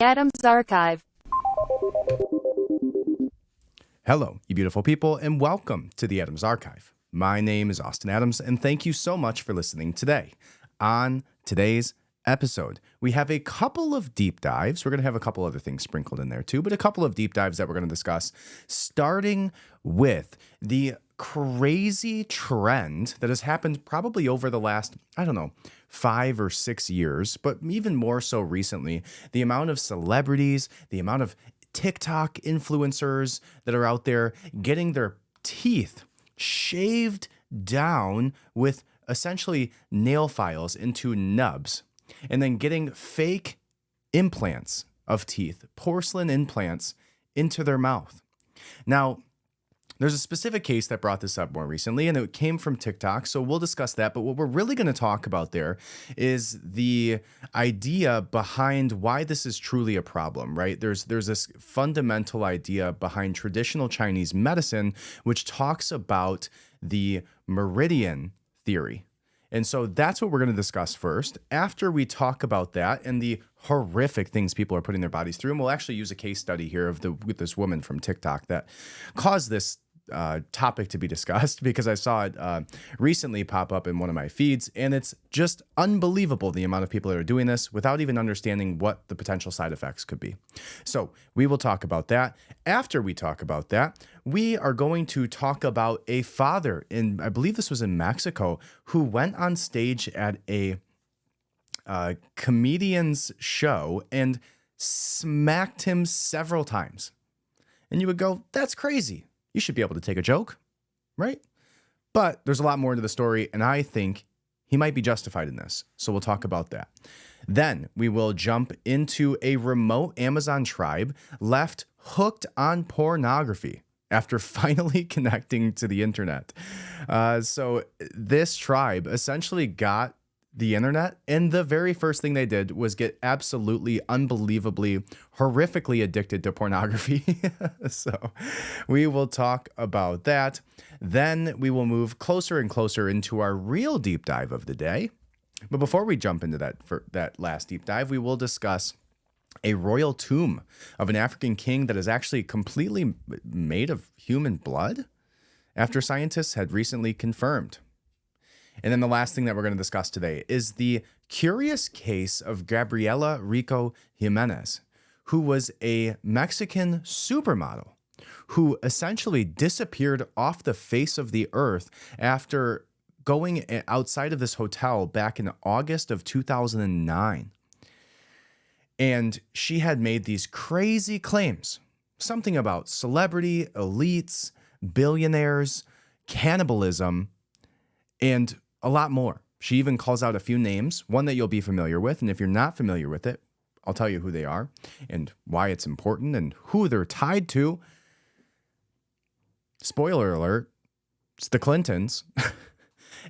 Adams Archive. Hello, you beautiful people, and welcome to the Adams Archive. My name is Austin Adams, and thank you so much for listening today. On today's episode, we have a couple of deep dives. We're going to have a couple other things sprinkled in there too, but a couple of deep dives that we're going to discuss, starting with the crazy trend that has happened probably over the last, 5 or 6 years, but even more so recently, the amount of celebrities, the amount of TikTok influencers that are out there getting their teeth shaved down with essentially nail files into nubs, and then getting fake implants of teeth, porcelain implants, into their mouth. Now, there's a specific case that brought this up more recently, and it came from TikTok, so we'll discuss that. But what we're really going to talk about there is the idea behind why this is truly a problem, right? There's this fundamental idea behind traditional Chinese medicine, which talks about the meridian theory. And so that's what we're going to discuss first. After we talk about that and the horrific things people are putting their bodies through, and we'll actually use a case study here with this woman from TikTok that caused this topic to be discussed, because I saw it recently pop up in one of my feeds, and it's just unbelievable the amount of people that are doing this without even understanding what the potential side effects could be. So we will talk about that. After we talk about that, we are going to talk about a father I believe this was in Mexico, who went on stage at a comedian's show and smacked him several times. And you would go, that's crazy. You should be able to take a joke, right? But there's a lot more to the story, and I think he might be justified in this. So we'll talk about that. Then we will jump into a remote Amazon tribe left hooked on pornography after finally connecting to the internet. So this tribe essentially got the internet, and the very first thing they did was get absolutely unbelievably horrifically addicted to pornography. So we will talk about that. Then we will move closer and closer into our real deep dive of the day. But before we jump into that last deep dive, we will discuss a royal tomb of an African king that is actually completely made of human blood, after scientists had recently confirmed. And then the last thing that we're going to discuss today is the curious case of Gabriela Rico Jimenez, who was a Mexican supermodel who essentially disappeared off the face of the earth after going outside of this hotel back in August of 2009. And she had made these crazy claims, something about celebrity, elites, billionaires, cannibalism, and a lot more. She even calls out a few names, one that you'll be familiar with. And if you're not familiar with it, I'll tell you who they are and why it's important and who they're tied to. Spoiler alert, it's the Clintons.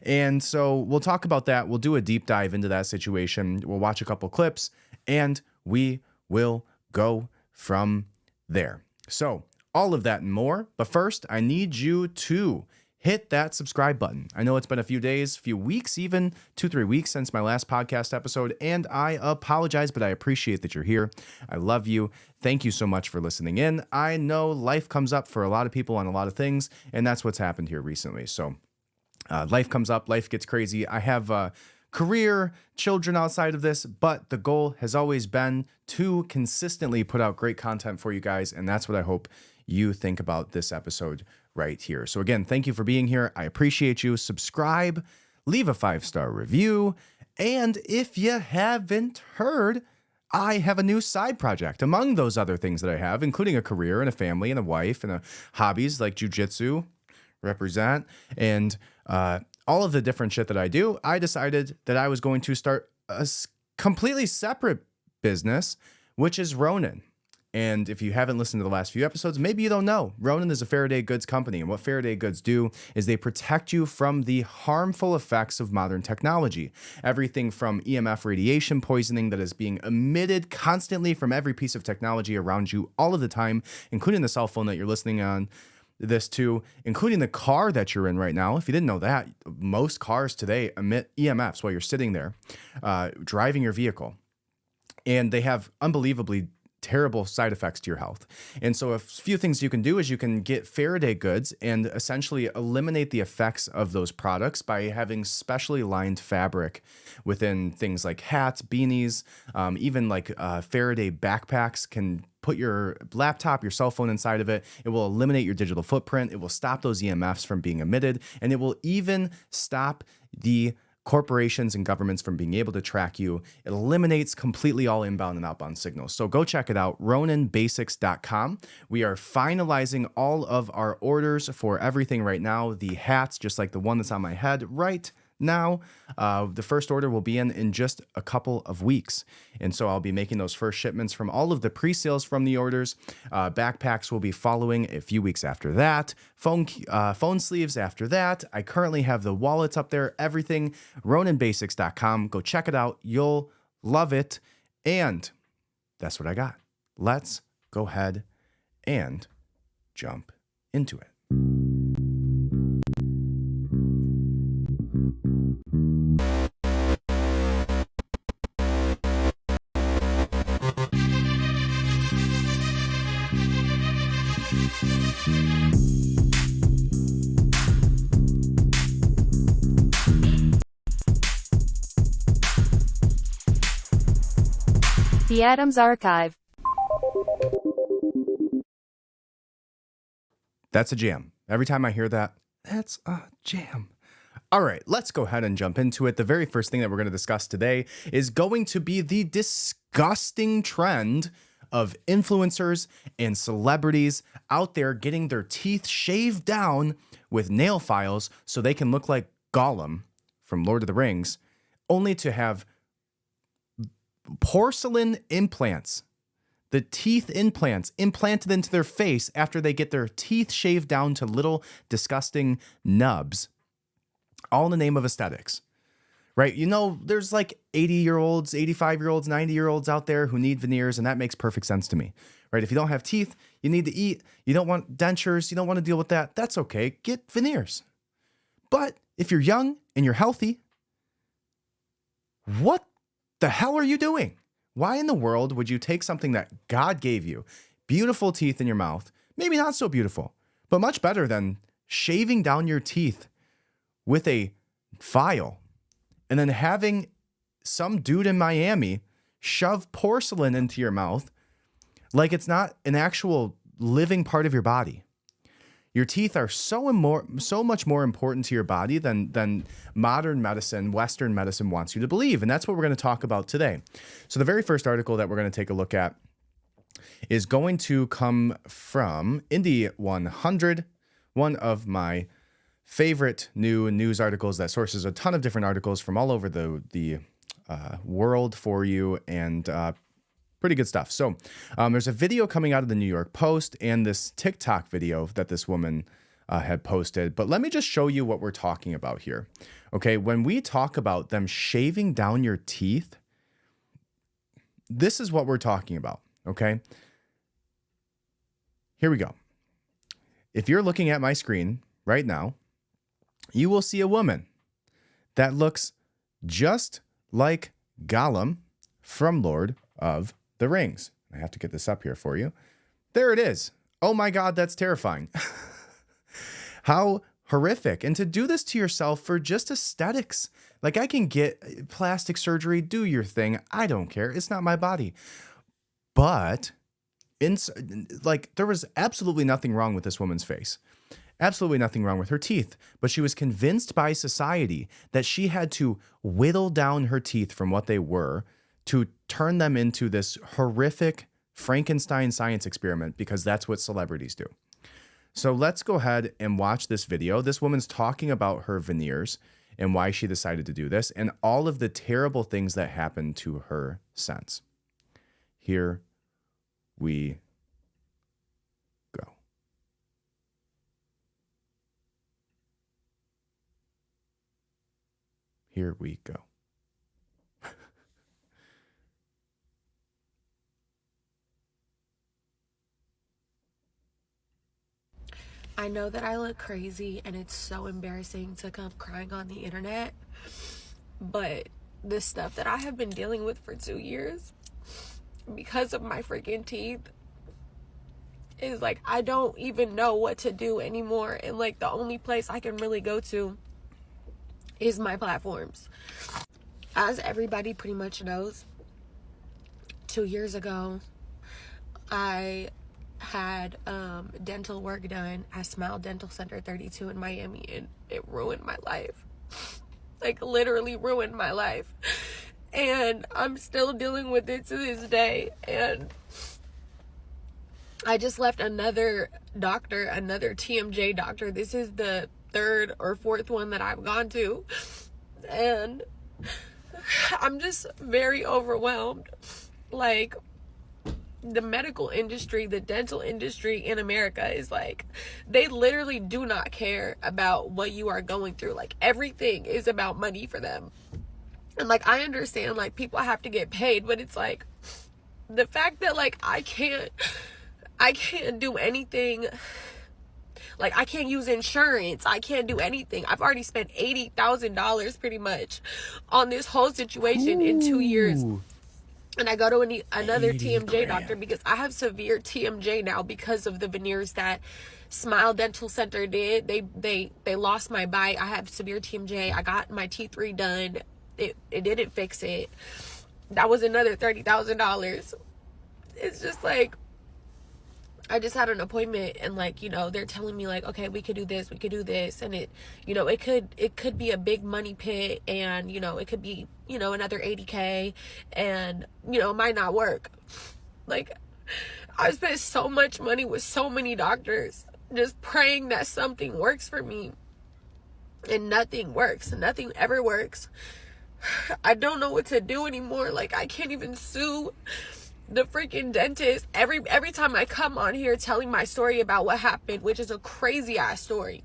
And so we'll talk about that. We'll do a deep dive into that situation. We'll watch a couple clips, and we will go from there. So all of that and more. But first, I need you to hit that subscribe button. I know it's been a few days, few weeks, even 2-3 weeks since my last podcast episode, and I apologize, but I appreciate that you're here. I love you. Thank you so much for listening in. I know life comes up for a lot of people on a lot of things, and that's what's happened here recently. So life comes up, life gets crazy. I have career, children outside of this, but the goal has always been to consistently put out great content for you guys, and that's what I hope you think about this episode right here. So again, thank you for being here. I appreciate you. Subscribe, leave a 5-star review, and if you haven't heard, I have a new side project among those other things that I have, including a career and a family and a wife and hobbies like jujitsu, represent, and all of the different shit that I do. I decided that I was going to start a completely separate business, which is Ronin. And if you haven't listened to the last few episodes, maybe you don't know. Ronin is a Faraday goods company. And what Faraday goods do is they protect you from the harmful effects of modern technology. Everything from EMF radiation poisoning that is being emitted constantly from every piece of technology around you all of the time, including the cell phone that you're listening on this to, including the car that you're in right now. If you didn't know that, most cars today emit EMFs while you're sitting there driving your vehicle. And they have unbelievably terrible side effects to your health. And so a few things you can do is you can get Faraday goods and essentially eliminate the effects of those products by having specially lined fabric within things like hats, beanies, even like Faraday backpacks can put your laptop, your cell phone inside of it. It will eliminate your digital footprint. It will stop those EMFs from being emitted, and it will even stop the corporations and governments from being able to track you. It eliminates completely all inbound and outbound signals. So go check it out, RonanBasics.com. We are finalizing all of our orders for everything right now. The hats, just like the one that's on my head right now, the first order will be in just a couple of weeks. And so I'll be making those first shipments from all of the pre-sales from the orders. Backpacks will be following a few weeks after that. Phone sleeves after that. I currently have the wallets up there, everything. RonanBasics.com. Go check it out. You'll love it. And that's what I got. Let's go ahead and jump into it. The Adams Archive. That's a jam. Every time I hear that, that's a jam. All right, let's go ahead and jump into it. The very first thing that we're going to discuss today is going to be the disgusting trend of influencers and celebrities out there getting their teeth shaved down with nail files so they can look like Gollum from Lord of the Rings, only to have porcelain implants, the teeth implants implanted into their face after they get their teeth shaved down to little disgusting nubs, all in the name of aesthetics, right? You know, there's like 80-year-olds, 85-year-olds, 90-year-olds out there who need veneers, and that makes perfect sense to me, right? If you don't have teeth, you need to eat, you don't want dentures, you don't want to deal with that, that's okay, get veneers. But if you're young and you're healthy, what the hell are you doing? Why in the world would you take something that God gave you, beautiful teeth in your mouth, maybe not so beautiful, but much better than shaving down your teeth with a file and then having some dude in Miami shove porcelain into your mouth like it's not an actual living part of your body? Your teeth are so much more important to your body than modern medicine, Western medicine wants you to believe. And that's what we're going to talk about today. So the very first article that we're going to take a look at is going to come from Indie 100, one of my favorite new news articles that sources a ton of different articles from all over the world for you, and pretty good stuff. So there's a video coming out of the New York Post and this TikTok video that this woman had posted. But let me just show you what we're talking about here. Okay, when we talk about them shaving down your teeth, this is what we're talking about, okay? Here we go. If you're looking at my screen right now, you will see a woman that looks just like Gollum from Lord of the Rings. I have to get this up here for you. There it is. Oh my God, that's terrifying. How horrific. And to do this to yourself for just aesthetics. Like, I can get plastic surgery, do your thing. I don't care. It's not my body. But there was absolutely nothing wrong with this woman's face. Absolutely nothing wrong with her teeth, but she was convinced by society that she had to whittle down her teeth from what they were to turn them into this horrific Frankenstein science experiment, because that's what celebrities do. So let's go ahead and watch this video. This woman's talking about her veneers and why she decided to do this and all of the terrible things that happened to her since. Here we go. Here we go. I know that I look crazy and it's so embarrassing to come crying on the internet, but the stuff that I have been dealing with for 2 years because of my freaking teeth is like, I don't even know what to do anymore. And like, the only place I can really go to is my platforms. As everybody pretty much knows, 2 years ago, I had dental work done at Smile Dental Center 32 in Miami, and it ruined my life. Like, literally ruined my life. And I'm still dealing with it to this day. And I just left another doctor, another TMJ doctor. This is the third or fourth one that I've gone to. And I'm just very overwhelmed. Like, the medical industry, the dental industry in America is like, they literally do not care about what you are going through. Like, everything is about money for them. And like, I understand, like, people have to get paid, but it's like, the fact that like I can't do anything. Like, I can't use insurance. I can't do anything. I've already spent $80,000 pretty much on this whole situation in 2 years. And I go to another TMJ doctor because I have severe TMJ now because of the veneers that Smile Dental Center did. They lost my bite. I have severe TMJ. I got my teeth redone. It didn't fix it. That was another $30,000. It's just like, I just had an appointment, and like, you know, they're telling me like, okay, we could do this, and it, you know, it could be a big money pit, and you know, it could be, you know, another 80K, and you know, it might not work. Like, I spent so much money with so many doctors just praying that something works for me, and nothing works. Nothing ever works. I don't know what to do anymore. Like, I can't even sue the freaking dentist. Every time I come on here telling my story about what happened, which is a crazy ass story,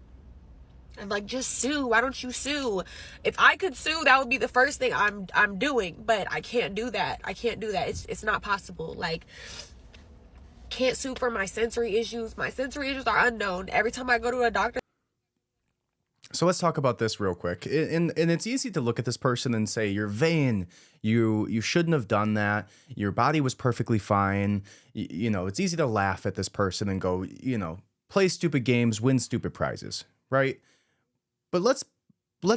I'm like, just sue. Why don't you sue? If I could sue, that would be the first thing I'm doing, but I can't do that. It's not possible. Like, can't sue for my sensory issues. My sensory issues are unknown. Every time I go to a doctor. So let's talk about this real quick. And it's easy to look at this person and say, you're vain. You shouldn't have done that. Your body was perfectly fine. You know, it's easy to laugh at this person and go, you know, play stupid games, win stupid prizes, right? But let's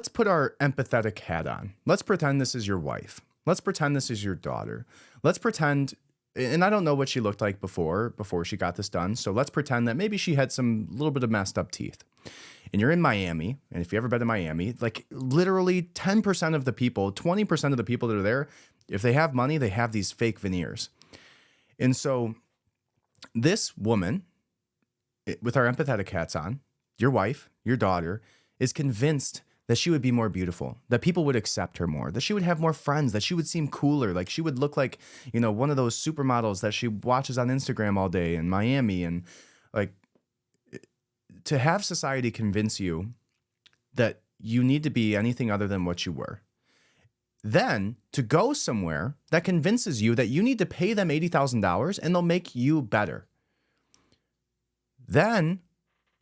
put our empathetic hat on. Let's pretend this is your wife. Let's pretend this is your daughter. Let's pretend, and I don't know what she looked like before she got this done. So let's pretend that maybe she had some little bit of messed up teeth. And you're in Miami, and if you ever been to Miami, like literally 10% of the people, 20% of the people that are there, if they have money, they have these fake veneers. And so this woman, with our empathetic hats on, your wife, your daughter, is convinced that she would be more beautiful, that people would accept her more, that she would have more friends, that she would seem cooler, like she would look like, you know, one of those supermodels that she watches on Instagram all day in Miami. And like, to have society convince you that you need to be anything other than what you were, then to go somewhere that convinces you that you need to pay them $80,000 and they'll make you better. Then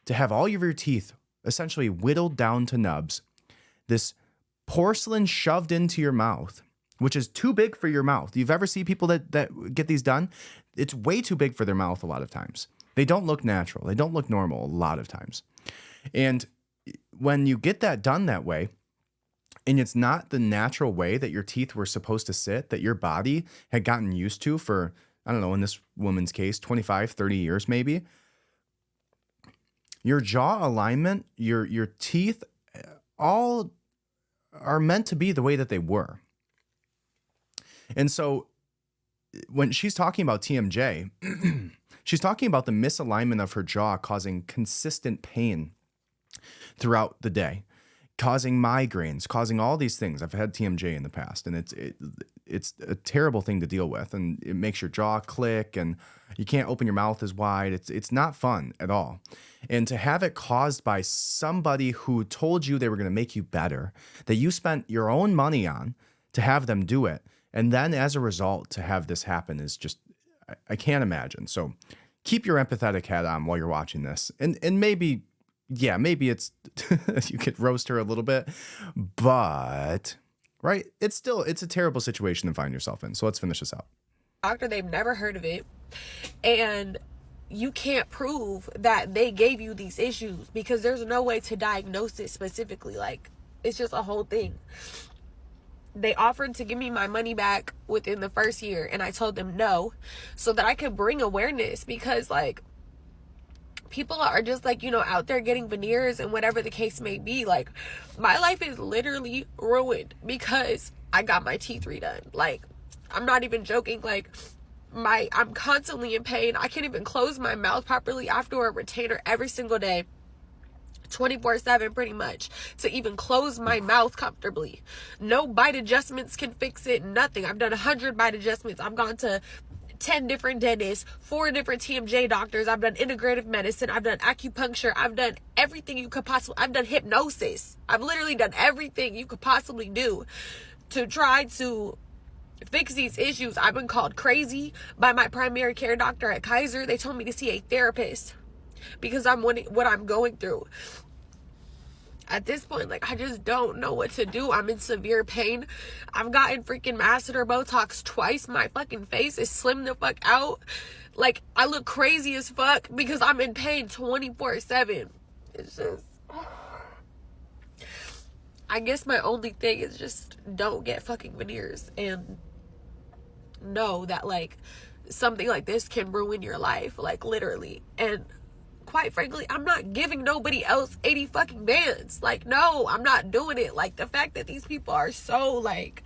to have all of your teeth essentially whittled down to nubs, this porcelain shoved into your mouth, which is too big for your mouth. You've ever seen people that get these done? It's way too big for their mouth a lot of times. They don't look natural. They don't look normal a lot of times. And when you get that done that way, and it's not the natural way that your teeth were supposed to sit, that your body had gotten used to for, I don't know, in this woman's case, 25, 30 years maybe, your jaw alignment, your teeth, all are meant to be the way that they were. And so when she's talking about TMJ, she's talking about the misalignment of her jaw causing consistent pain throughout the day, causing migraines, causing all these things. I've had TMJ in the past, and it's a terrible thing to deal with, and it makes your jaw click, and you can't open your mouth as wide. It's not fun at all. And to have it caused by somebody who told you they were going to make you better, that you spent your own money on to have them do it, and then as a result to have this happen is just, I can't imagine. So keep your empathetic hat on while you're watching this. And maybe, yeah, maybe it's, you could roast her a little bit, but right. It's a terrible situation to find yourself in. So let's finish this out. doctor, they've never heard of it, and you can't prove that they gave you these issues because there's no way to diagnose it specifically. Like, it's just a whole thing. They offered to give me my money back within the first year, and I told them no, so that I could bring awareness, because like, people are just like, you know, out there getting veneers and whatever the case may be. Like, my life is literally ruined because I got my teeth redone. Like, I'm not even joking. Like, I'm constantly in pain. I can't even close my mouth properly after a retainer every single day, 24/7 pretty much, to even close my mouth comfortably. No bite adjustments can fix it. Nothing. I've done 100 bite adjustments. I've gone to 10 different dentists, 4 different TMJ doctors. I've done integrative medicine. I've done acupuncture. I've done everything you could possibly. I've done hypnosis. I've literally done everything you could possibly do to try to fix these issues. I've been called crazy by my primary care doctor at Kaiser. They told me to see a therapist because I'm what I'm going through. At this point, like, I just don't know what to do. I'm in severe pain. I've gotten freaking masseter Botox twice. My fucking face is slimmed the fuck out. Like, I look crazy as fuck because I'm in pain 24/7. It's just, I guess my only thing is just don't get fucking veneers and know that, like, something like this can ruin your life, like, literally. And quite frankly, I'm not giving nobody else 80 fucking bands. Like, no, I'm not doing it. Like, the fact that these people are so, like,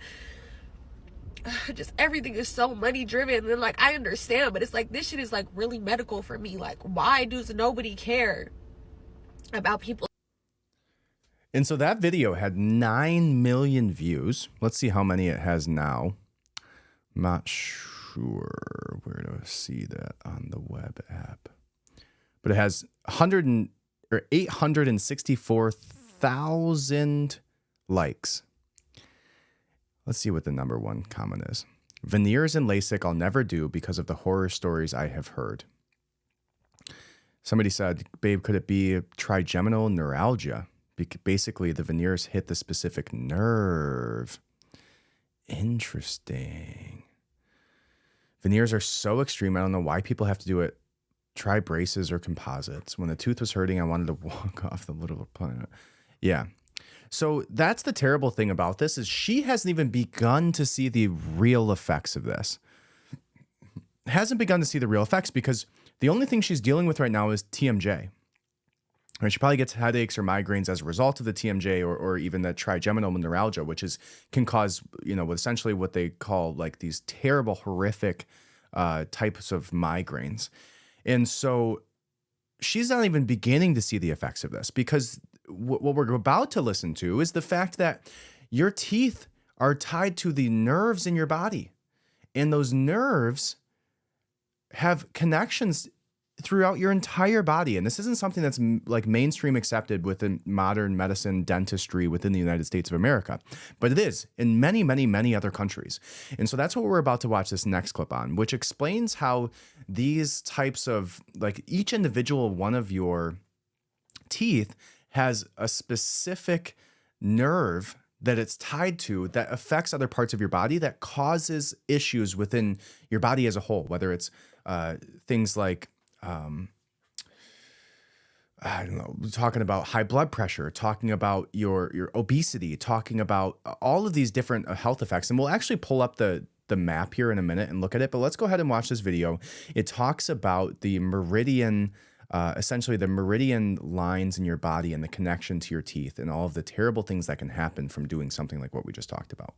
just everything is so money driven, and like, I understand, but it's like, this shit is like really medical for me. Like, why does nobody care about people? And so that video had 9 million views. Let's see how many it has now. I'm not sure where to see that on the web app. But it has 864,000 likes. Let's see what the number one comment is. Veneers and LASIK I'll never do because of the horror stories I have heard. Somebody said, babe, could it be trigeminal neuralgia? Basically, the veneers hit the specific nerve. Interesting. Veneers are so extreme. I don't know why people have to do it. Try braces or composites. When the tooth was hurting, I wanted to walk off the little planet. Yeah. So that's the terrible thing about this, is she hasn't even begun to see the real effects of this. Hasn't begun to see the real effects because the only thing she's dealing with right now is TMJ. And she probably gets headaches or migraines as a result of the TMJ or even the trigeminal neuralgia, which can cause, essentially what they call like these terrible, horrific types of migraines. And so she's not even beginning to see the effects of this, because what we're about to listen to is the fact that your teeth are tied to the nerves in your body. And those nerves have connections throughout your entire body. And this isn't something that's like mainstream accepted within modern medicine, dentistry within the United States of America, but it is in many, many, many other countries. And so that's what we're about to watch this next clip on, which explains how these types of, like, each individual one of your teeth has a specific nerve that it's tied to that affects other parts of your body, that causes issues within your body as a whole, whether it's things like, I don't know, talking about high blood pressure, talking about your obesity, talking about all of these different health effects. And we'll actually pull up the map here in a minute and look at it, but let's go ahead and watch this video. It talks about the meridian, essentially the meridian lines in your body and the connection to your teeth and all of the terrible things that can happen from doing something like what we just talked about.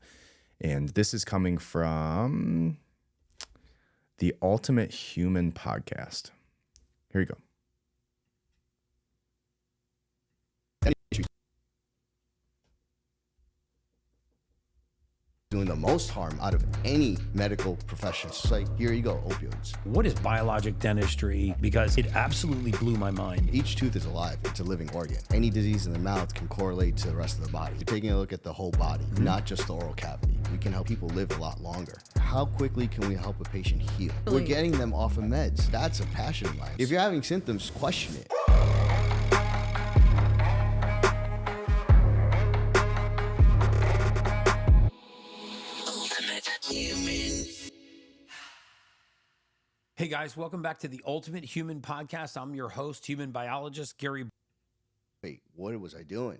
And this is coming from the Ultimate Human podcast. Here you go. Doing the most harm out of any medical profession. It's like, here you go, opioids. What is biologic dentistry? Because it absolutely blew my mind. Each tooth is alive. It's a living organ. Any disease in the mouth can correlate to the rest of the body. You're taking a look at the whole body, not just the oral cavity. We can help people live a lot longer. How quickly can we help a patient heal? We're getting them off of meds. That's a passion of mine. If you're having symptoms, question it. guys? Welcome back to the Ultimate Human Podcast. I'm your host, human biologist Gary. Wait, what was I doing?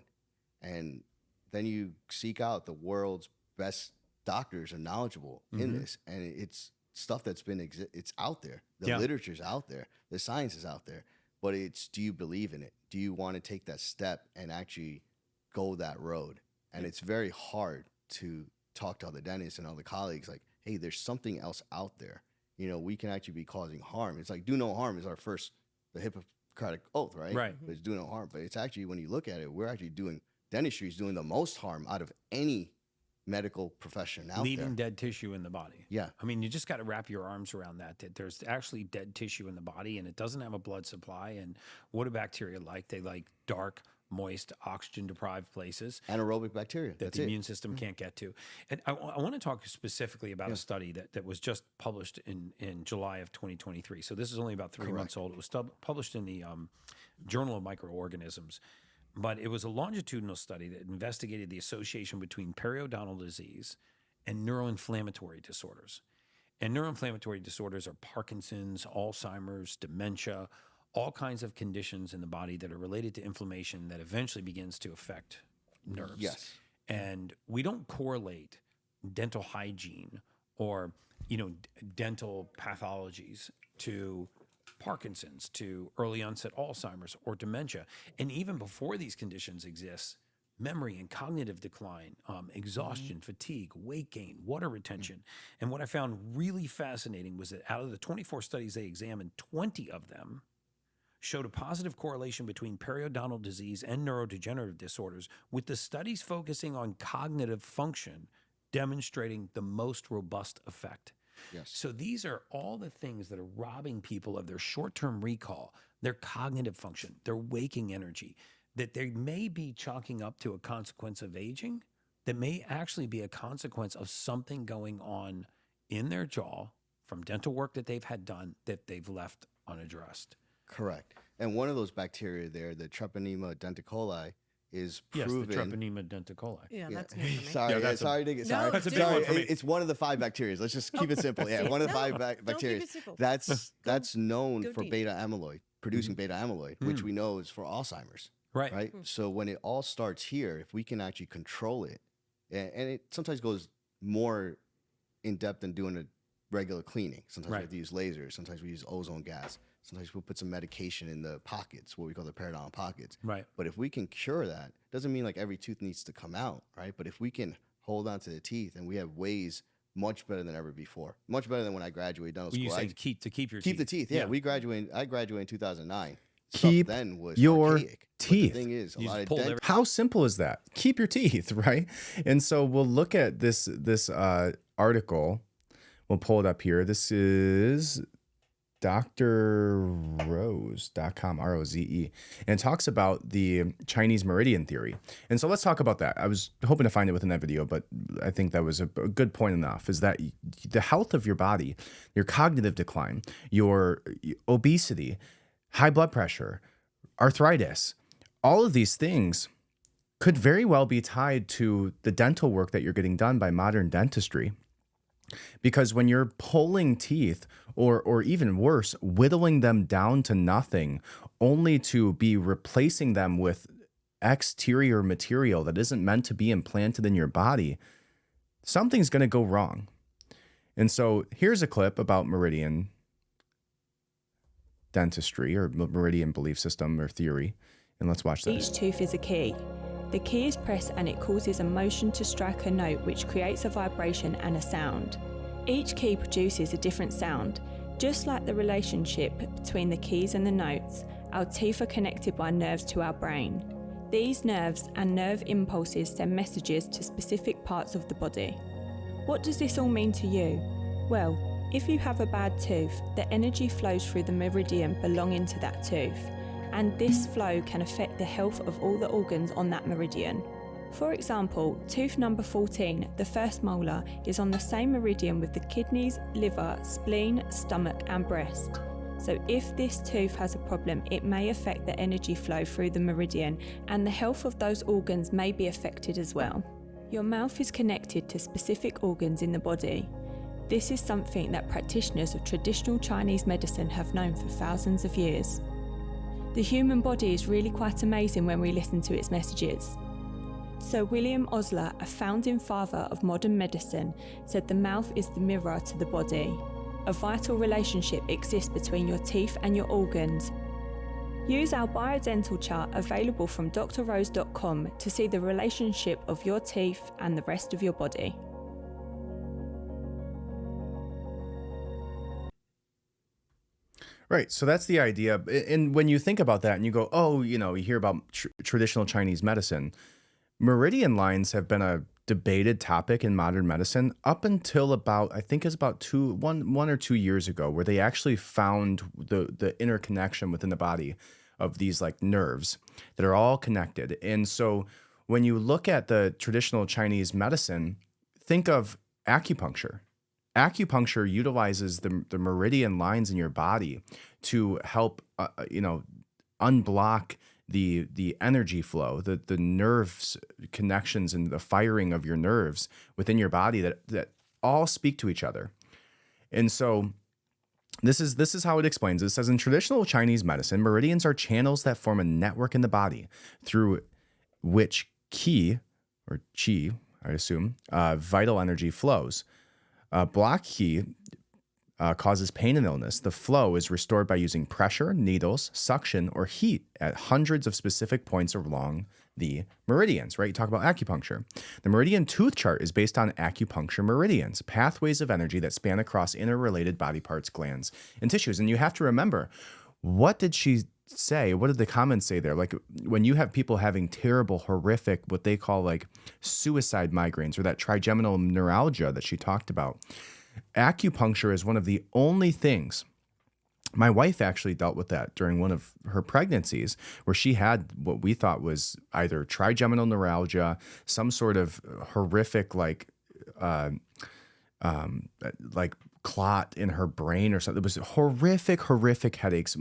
And then you seek out the world's best doctors and knowledgeable in this, and it's stuff that's been it's out there. The literature's out there. The science is out there. But it's, do you believe in it? Do you want to take that step and actually go that road? And it's very hard to talk to other dentists and other colleagues like, hey, there's something else out there. You know, we can actually be causing harm. It's like do no harm is the Hippocratic oath, right? Right. But it's do no harm. But it's actually, when you look at it, we're actually dentistry is doing the most harm out of any medical profession out Leaving there. Dead tissue in the body. Yeah. I mean, you just got to wrap your arms around that there's actually dead tissue in the body, and it doesn't have a blood supply. And what do bacteria like? They like dark, moist, oxygen-deprived places. Anaerobic bacteria. That That's the it. immune system can't get to. And I want to talk specifically about a study that was just published in July of 2023. So this is only about 3 months old. It was published in the Journal of Microorganisms. But it was a longitudinal study that investigated the association between periodontal disease and neuroinflammatory disorders. And neuroinflammatory disorders are Parkinson's, Alzheimer's, dementia, all kinds of conditions in the body that are related to inflammation that eventually begins to affect nerves. Yes. And we don't correlate dental hygiene or, dental pathologies to Parkinson's, to early onset Alzheimer's or dementia. And even before these conditions exist, memory and cognitive decline, exhaustion, fatigue, weight gain, water retention. And what I found really fascinating was that out of the 24 studies they examined, 20 of them showed a positive correlation between periodontal disease and neurodegenerative disorders, with the studies focusing on cognitive function demonstrating the most robust effect. Yes. So these are all the things that are robbing people of their short-term recall, their cognitive function, their waking energy, that they may be chalking up to a consequence of aging, that may actually be a consequence of something going on in their jaw from dental work that they've had done that they've left unaddressed. Correct. And one of those bacteria there, the Treponema denticoli, is proven. Yes, the Treponema denticoli. Yeah, that's new for me. Sorry, That's a big sorry. one for me. It's one of the 5 bacteria. Let's just keep it simple. Yeah, one of the 5 Don't keep bacteria. it simple. That's known go for deep. beta amyloid, producing beta amyloid, which we know is for Alzheimer's. Right. So when it all starts here, if we can actually control it, and it sometimes goes more in depth than doing a regular cleaning. Sometimes we have to use lasers. Sometimes we use ozone gas. Sometimes we'll put some medication in the pockets, what we call the periodontal pockets. Right. But if we can cure that, doesn't mean like every tooth needs to come out, right? But if we can hold on to the teeth, and we have ways much better than ever before, much better than when I graduated dental When you school. say to keep your Keep teeth. the teeth. Yeah, I graduated in 2009. Keep Stuff then was your archaic. But teeth. the thing is, a You lot just of pulled dent- every- How simple is that? Keep your teeth, right? And so we'll look at this article. We'll pull it up here. This is drrose.com, R-O-Z-E, and it talks about the Chinese meridian theory. And so let's talk about that. I was hoping to find it within that video, but I think that was a good point enough, is that the health of your body, your cognitive decline, your obesity, high blood pressure, arthritis, all of these things could very well be tied to the dental work that you're getting done by modern dentistry. Because when you're pulling teeth, or even worse, whittling them down to nothing, only to be replacing them with exterior material that isn't meant to be implanted in your body, something's going to go wrong. And so here's a clip about meridian dentistry, or meridian belief system or theory. And let's watch this. Each tooth is a key. The key is pressed and it causes a motion to strike a note, which creates a vibration and a sound. Each key produces a different sound. Just like the relationship between the keys and the notes, our teeth are connected by nerves to our brain. These nerves and nerve impulses send messages to specific parts of the body. What does this all mean to you? Well, if you have a bad tooth, the energy flows through the meridian belonging to that tooth, and this flow can affect the health of all the organs on that meridian. For example, tooth number 14, the first molar, is on the same meridian with the kidneys, liver, spleen, stomach and breast. So if this tooth has a problem, it may affect the energy flow through the meridian, and the health of those organs may be affected as well. Your mouth is connected to specific organs in the body. This is something that practitioners of traditional Chinese medicine have known for thousands of years. The human body is really quite amazing when we listen to its messages. Sir William Osler, a founding father of modern medicine, said the mouth is the mirror to the body. A vital relationship exists between your teeth and your organs. Use our biodental chart available from drrose.com to see the relationship of your teeth and the rest of your body. Right. So that's the idea. And when you think about that and you go, oh, you hear about traditional Chinese medicine, meridian lines have been a debated topic in modern medicine up until about, I think it's about 1 or 2 years ago, where they actually found the interconnection within the body of these like nerves that are all connected. And so when you look at the traditional Chinese medicine, think of acupuncture. Acupuncture utilizes the meridian lines in your body to help, unblock the energy flow, the nerves connections and the firing of your nerves within your body that all speak to each other. And so this is how it explains. It says in traditional Chinese medicine, meridians are channels that form a network in the body through which qi, or qi, I assume, vital energy flows. Block qi causes pain and illness. The flow is restored by using pressure, needles, suction, or heat at hundreds of specific points along the meridians, right? You talk about acupuncture. The meridian tooth chart is based on acupuncture meridians, pathways of energy that span across interrelated body parts, glands, and tissues. And you have to remember, what did she say? What did the comments say there? Like when you have people having terrible, horrific, what they call like suicide migraines or that trigeminal neuralgia that she talked about, acupuncture is one of the only things. My wife actually dealt with that during one of her pregnancies, where she had what we thought was either trigeminal neuralgia, some sort of horrific like clot in her brain or something. It was horrific headaches,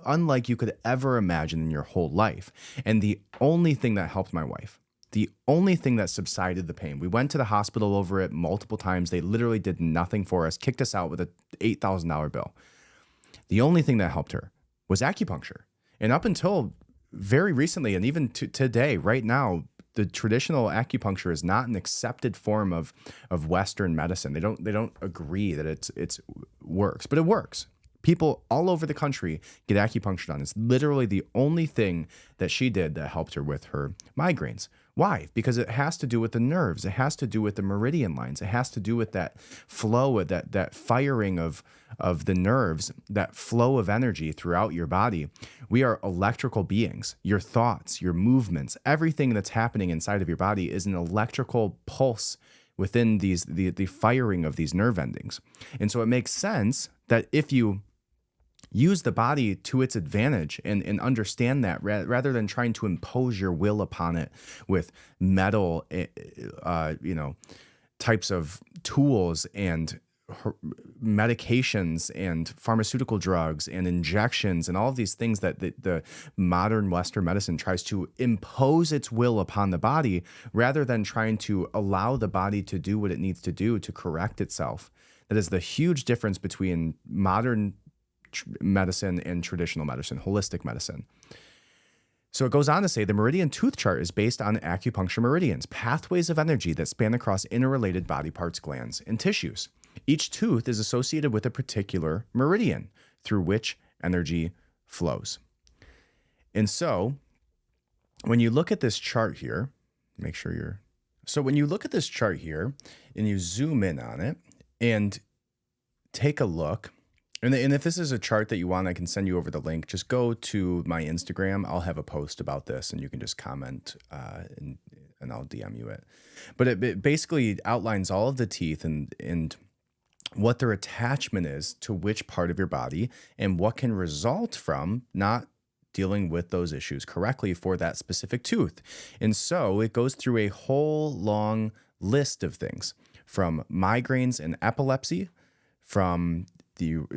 unlike you could ever imagine in your whole life. And the only thing that helped my wife, the only thing that subsided the pain, we went to the hospital over it multiple times. They literally did nothing for us, kicked us out with a $8,000 bill. The only thing that helped her was acupuncture. And up until very recently, and even today, right now, the traditional acupuncture is not an accepted form of Western medicine. They don't agree that it's works, but it works. People all over the country get acupuncture done. It's literally the only thing that she did that helped her with her migraines. Why? Because it has to do with the nerves. It has to do with the meridian lines. It has to do with that flow, that firing of the nerves, that flow of energy throughout your body. We are electrical beings. Your thoughts, your movements, everything that's happening inside of your body is an electrical pulse within the firing of these nerve endings. And so it makes sense that if you use the body to its advantage and understand that rather than trying to impose your will upon it with metal, types of tools and medications and pharmaceutical drugs and injections and all of these things that the modern Western medicine tries to impose its will upon the body rather than trying to allow the body to do what it needs to do to correct itself. That is the huge difference between modern medicine and traditional medicine, holistic medicine. So it goes on to say the meridian tooth chart is based on acupuncture meridians, pathways of energy that span across interrelated body parts, glands, and tissues. Each tooth is associated with a particular meridian through which energy flows. And so when you look at this chart here, when you look at this chart here and you zoom in on it and take a look, and if this is a chart that you want, I can send you over the link. Just go to my Instagram. I'll have a post about this, and you can just comment, and I'll DM you it. But it basically outlines all of the teeth and what their attachment is to which part of your body and what can result from not dealing with those issues correctly for that specific tooth. And so it goes through a whole long list of things, from migraines and epilepsy,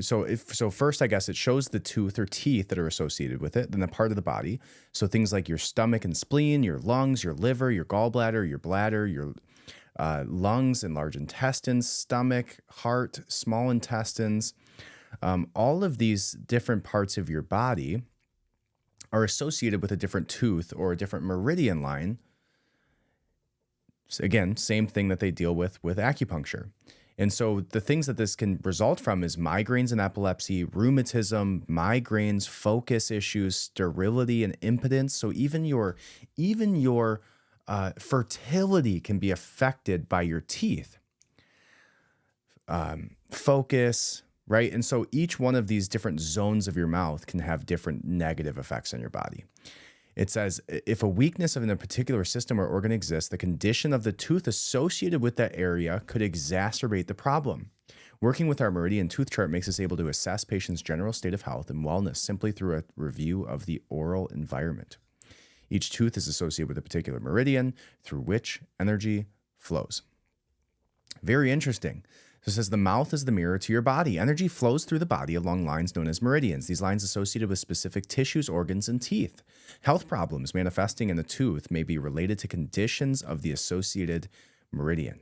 so first, I guess it shows the tooth or teeth that are associated with it, then the part of the body. So things like your stomach and spleen, your lungs, your liver, your gallbladder, your bladder, your lungs and large intestines, stomach, heart, small intestines. All of these different parts of your body are associated with a different tooth or a different meridian line. So again, same thing that they deal with acupuncture. And so the things that this can result from is migraines and epilepsy, rheumatism, migraines, focus issues, sterility and impotence. So even your fertility can be affected by your teeth. Focus, right? And so each one of these different zones of your mouth can have different negative effects on your body. It says, if a weakness in a particular system or organ exists, the condition of the tooth associated with that area could exacerbate the problem. Working with our meridian tooth chart makes us able to assess patients' general state of health and wellness simply through a review of the oral environment. Each tooth is associated with a particular meridian through which energy flows. Very interesting. So it says the mouth is the mirror to your body. Energy flows through the body along lines known as meridians. These lines associated with specific tissues, organs, and teeth. Health problems manifesting in the tooth may be related to conditions of the associated meridian.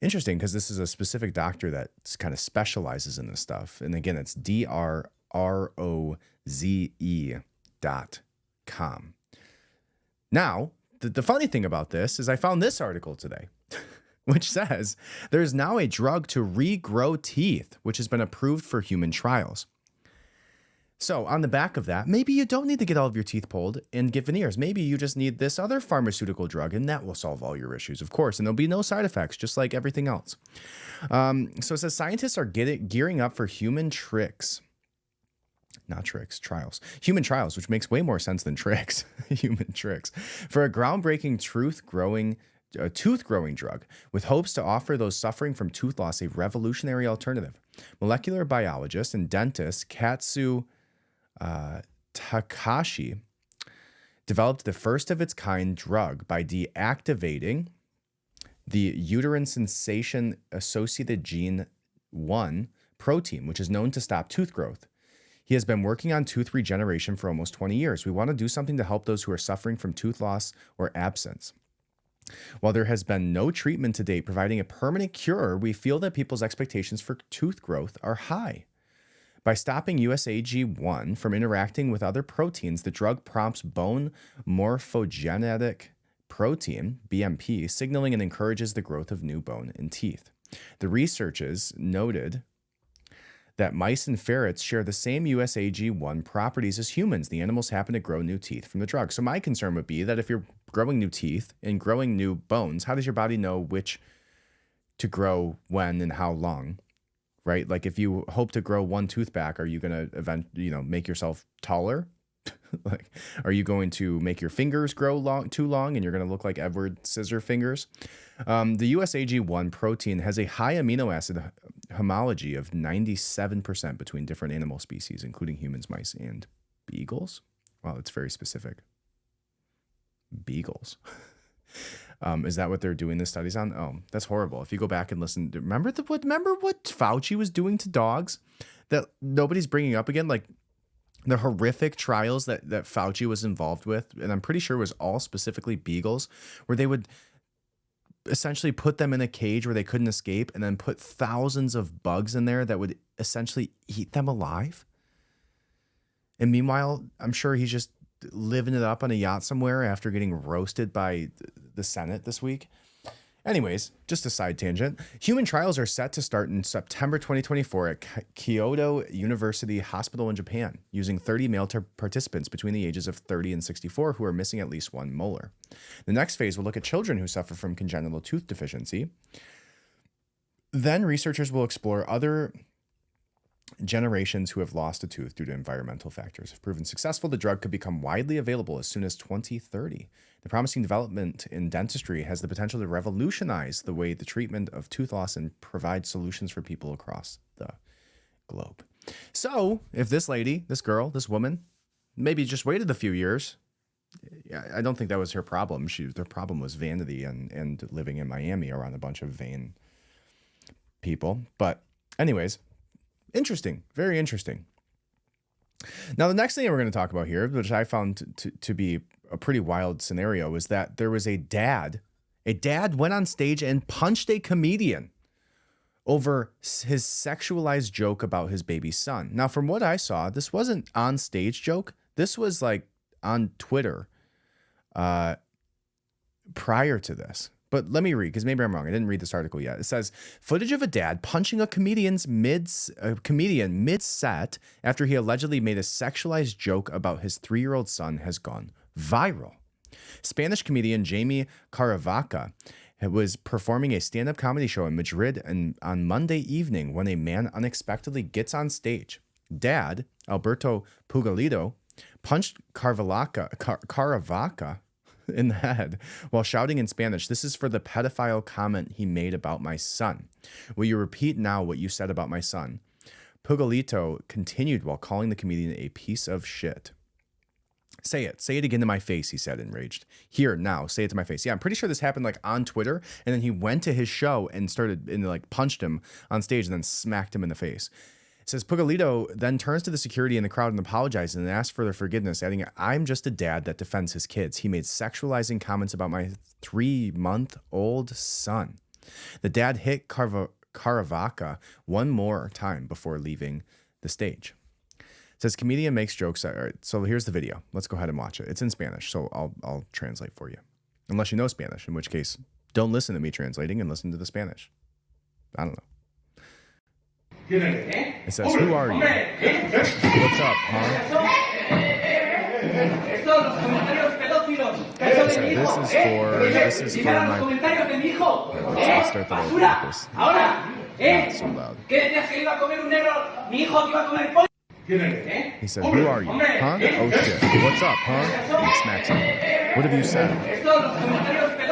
Interesting, because this is a specific doctor that kind of specializes in this stuff. And again, it's drroze.com. Now, the funny thing about this is I found this article today, which says there's now a drug to regrow teeth, which has been approved for human trials. So on the back of that, maybe you don't need to get all of your teeth pulled and get veneers. Maybe you just need this other pharmaceutical drug, and that will solve all your issues, of course. And there'll be no side effects, just like everything else. So it says scientists are gearing up for human trials. Human trials, which makes way more sense than tricks. Human tricks. For a groundbreaking tooth growing drug with hopes to offer those suffering from tooth loss a revolutionary alternative. Molecular biologist and dentist Katsu Takashi developed the first of its kind drug by deactivating the uterine sensation associated gene 1 protein, which is known to stop tooth growth. He has been working on tooth regeneration for almost 20 years. We want to do something to help those who are suffering from tooth loss or absence. While there has been no treatment to date providing a permanent cure, we feel that people's expectations for tooth growth are high. By stopping USAG1 from interacting with other proteins, the drug prompts bone morphogenetic protein, BMP, signaling and encourages the growth of new bone and teeth. The researchers noted that mice and ferrets share the same USAG1 properties as humans. The animals happen to grow new teeth from the drug. So my concern would be that if you're growing new teeth and growing new bones, how does your body know which to grow when and how long, right? Like if you hope to grow one tooth back, are you going to make yourself taller? Like, are you going to make your fingers grow too long and you're going to look like Edward Scissorfingers? The USAG1 protein has a high amino acid homology of 97% between different animal species, including humans, mice, and beagles. Wow, that's very specific. Beagles. Is that what they're doing the studies on? Oh, that's horrible. If you go back and listen, remember what Fauci was doing to dogs that nobody's bringing up again? Like, the horrific trials that Fauci was involved with, and I'm pretty sure it was all specifically beagles, where they would essentially put them in a cage where they couldn't escape and then put thousands of bugs in there that would essentially eat them alive. And meanwhile, I'm sure he's just living it up on a yacht somewhere after getting roasted by the Senate this week. Anyways, just a side tangent. Human trials are set to start in September 2024 at Kyoto University Hospital in Japan, using 30 male participants between the ages of 30 and 64 who are missing at least one molar. The next phase will look at children who suffer from congenital tooth deficiency. Then researchers will explore other generations who have lost a tooth due to environmental factors. If proven successful, the drug could become widely available as soon as 2030. The promising development in dentistry has the potential to revolutionize the way the treatment of tooth loss and provide solutions for people across the globe. So if this lady, this girl, this woman, maybe just waited a few years, I don't think that was her problem. Their problem was vanity and living in Miami around a bunch of vain people. But anyways, interesting, very interesting. Now, the next thing we're going to talk about here, which I found to be a pretty wild scenario, is that there was a dad A dad went on stage and punched a comedian over his sexualized joke about his baby son. Now, from what I saw, this wasn't on stage joke. This was like on Twitter prior to this. But let me read, because maybe I'm wrong. I didn't read this article yet. It says, footage of a dad punching a comedian mid-set after he allegedly made a sexualized joke about his 3-year-old son has gone viral. Spanish comedian Jamie Caravaca was performing a stand-up comedy show in Madrid on Monday evening when a man unexpectedly gets on stage. Dad, Alberto Pugalito, punched Caravaca in the head while shouting in Spanish, "This is for the pedophile comment he made about my son. Will you repeat now what you said about my son?" Pugalito continued while calling the comedian a piece of shit. Say it again to my face, he said, enraged. Here, now, say it to my face. Yeah, I'm pretty sure this happened like on Twitter, and then he went to his show and punched him on stage and then smacked him in the face. It says Pugalito then turns to the security in the crowd and apologizes and asks for their forgiveness, adding, "I'm just a dad that defends his kids. He made sexualizing comments about my 3-month-old son." The dad hit Caravaca one more time before leaving the stage. It says comedian makes jokes. All right, so here's the video. Let's go ahead and watch it. It's in Spanish, so I'll translate for you. Unless you know Spanish, in which case, don't listen to me translating and listen to the Spanish. I don't know. It says, "Who are you? What's up, huh?" So this is for my... Let's start the whole purpose. Not so loud. He said, "Who are you? Huh? Oh shit. What's up, huh?" And he smacks him. "What have you said?"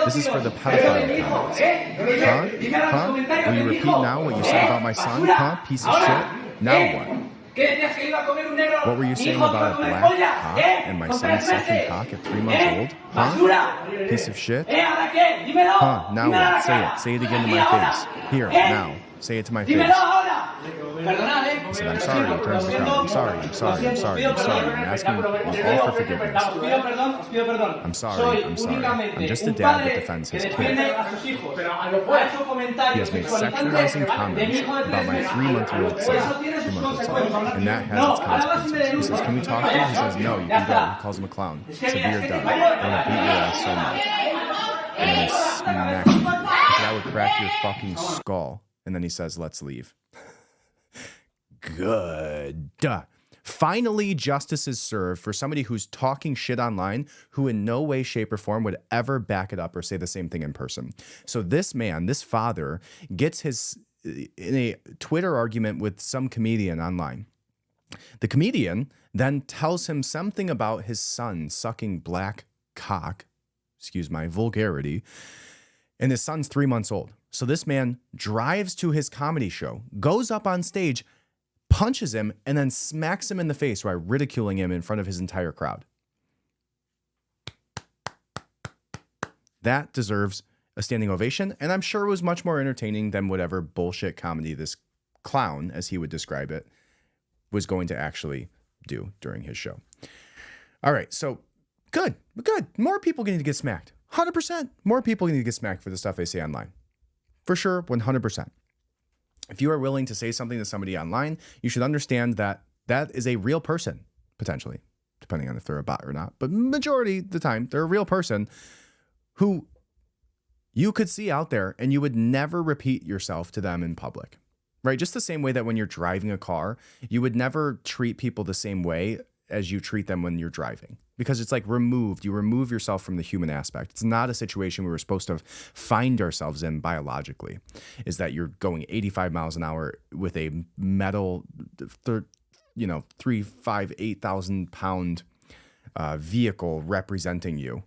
"This is for the pedophile comments." Huh? Will you repeat now what you said about my son? Huh? Piece of shit. Now what? "What were you saying about a black cock and my son sucking cock at 3 months old? Huh? Piece of shit. Huh? Now what? Say it. Say it again to my face. Here, now. Say it to my face." He said, "I'm sorry." He turns to the crowd. I'm sorry. I'm asking you all for forgiveness. I'm sorry. I'm just a dad that defends his kid. He has made sexualizing comments about my 3-month-old son. And that has its consequences. He says, "Can we talk to you?" He says, "No, you can go." He calls him a clown. He said, "We are done. I'm going to beat your ass so much." And then he smacks him. He said, "I would crack your fucking skull." And then he says, "Let's leave." Good. Finally, justice is served for somebody who's talking shit online, who in no way, shape, or form would ever back it up or say the same thing in person. So this man, this father, gets in a Twitter argument with some comedian online. The comedian then tells him something about his son sucking black cock, excuse my vulgarity, and his son's 3 months old. So this man drives to his comedy show, goes up on stage, punches him, and then smacks him in the face while ridiculing him in front of his entire crowd. That deserves a standing ovation, and I'm sure it was much more entertaining than whatever bullshit comedy this clown, as he would describe it, was going to actually do during his show. All right, so good. More people need to get smacked. 100%. More people need to get smacked for the stuff they say online. For sure, 100%. If you are willing to say something to somebody online, you should understand that that is a real person, potentially, depending on if they're a bot or not. But majority of the time, they're a real person who you could see out there, and you would never repeat yourself to them in public, right? Just the same way that when you're driving a car, you would never treat people the same way as you treat them when you're driving, because it's like removed. You remove yourself from the human aspect. It's not a situation we were supposed to find ourselves in biologically, is that you're going 85 miles an hour with a metal, 8,000 pound vehicle representing you.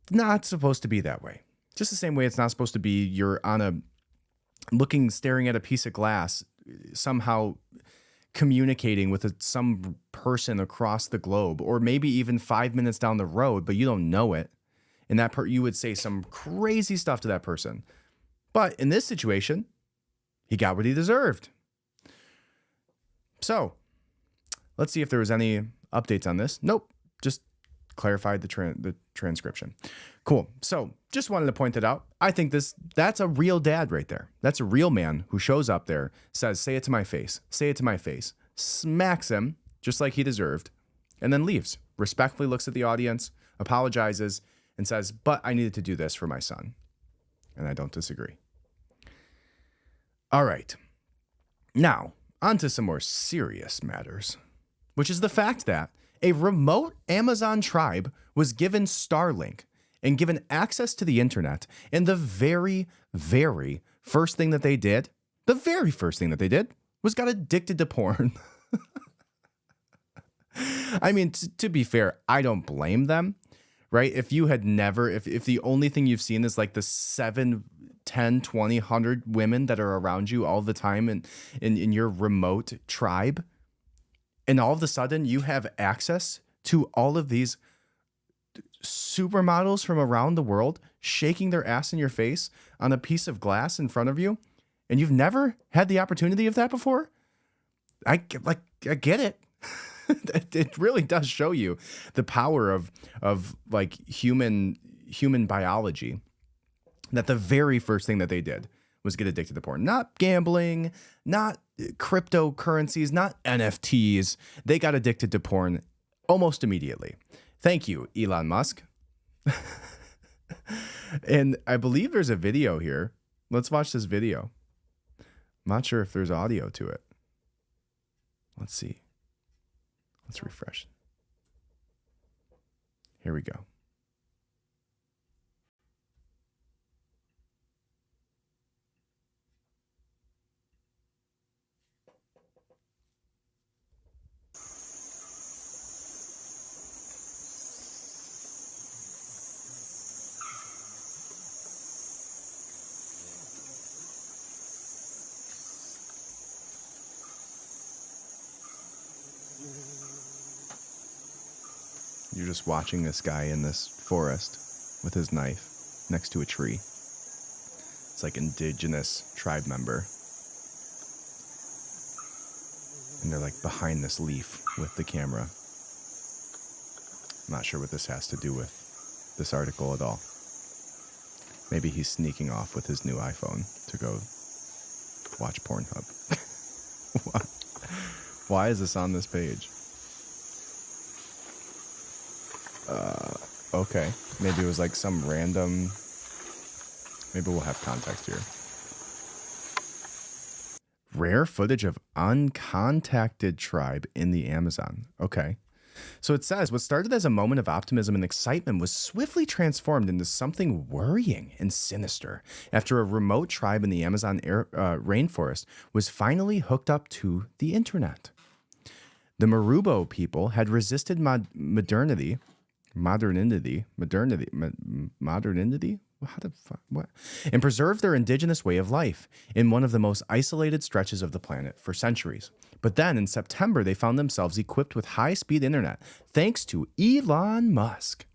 Not supposed to be that way. Just the same way it's not supposed to be you're staring at a piece of glass, somehow communicating with some person across the globe, or maybe even 5 minutes down the road, but you don't know it. And you would say some crazy stuff to that person. But in this situation, he got what he deserved. So let's see if there was any updates on this. Nope. Just clarified the transcription. Cool. So just wanted to point that out. I think that's a real dad right there. That's a real man who shows up there, says, say it to my face, smacks him just like he deserved, and then leaves. Respectfully looks at the audience, apologizes, and says, but I needed to do this for my son. And I don't disagree. All right. Now, on to some more serious matters, which is the fact that a remote Amazon tribe was given Starlink and given access to the internet. And the very, very first thing that they did, was got addicted to porn. I mean, to be fair, I don't blame them, right? If you had never, if the only thing you've seen is like the 7, 10, 20, 100 women that are around you all the time in your remote tribe, and all of a sudden you have access to all of these supermodels from around the world shaking their ass in your face on a piece of glass in front of you, and you've never had the opportunity of that before, I get it. It really does show you the power of like human biology, that the very first thing that they did was get addicted to porn. Not gambling, not cryptocurrencies, not NFTs. They got addicted to porn almost immediately. Thank you, Elon Musk. And I believe there's a video here. Let's watch this video. I'm not sure if there's audio to it. Let's see. Let's refresh. Here we go. You're just watching this guy in this forest with his knife next to a tree. It's like indigenous tribe member. And they're like behind this leaf with the camera. I'm not sure what this has to do with this article at all. Maybe he's sneaking off with his new iPhone to go watch Pornhub. Why is this on this page? Okay. Maybe it was like some random... Maybe we'll have context here. Rare footage of uncontacted tribe in the Amazon. Okay. So it says, what started as a moment of optimism and excitement was swiftly transformed into something worrying and sinister after a remote tribe in the Amazon rainforest was finally hooked up to the internet. The Marubo people had resisted modernity. What? And preserved their indigenous way of life in one of the most isolated stretches of the planet for centuries. But then in September, they found themselves equipped with high-speed internet, thanks to Elon Musk.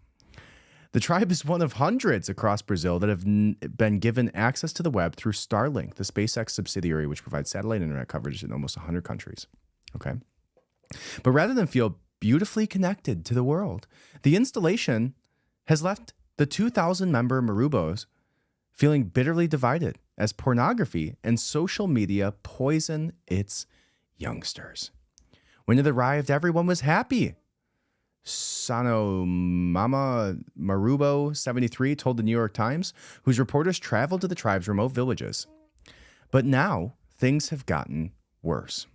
The tribe is one of hundreds across Brazil that have been given access to the web through Starlink, the SpaceX subsidiary, which provides satellite internet coverage in almost 100 countries. Okay. But rather than feel beautifully connected to the world, the installation has left the 2,000-member Marubos feeling bitterly divided as pornography and social media poison its youngsters. When it arrived, everyone was happy. Sano Mama Marubo 73 told the New York Times, whose reporters traveled to the tribe's remote villages. But now things have gotten worse.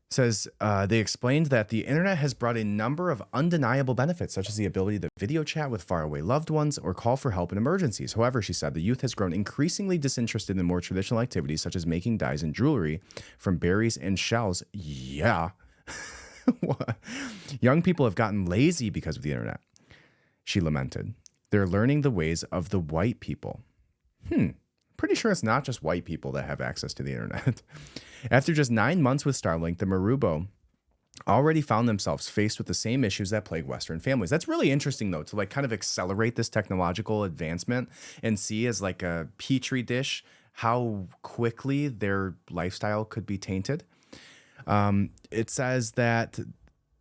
Says they explained that the internet has brought a number of undeniable benefits, such as the ability to video chat with faraway loved ones or call for help in emergencies. However, she said, the youth has grown increasingly disinterested in more traditional activities, such as making dyes and jewelry from berries and shells. Yeah. Young people have gotten lazy because of the internet, she lamented. They're learning the ways of the white people. Pretty sure it's not just white people that have access to the internet. After just 9 months with Starlink, the Marubo already found themselves faced with the same issues that plague Western families. That's really interesting, though, to like kind of accelerate this technological advancement and see as like a petri dish how quickly their lifestyle could be tainted. It says that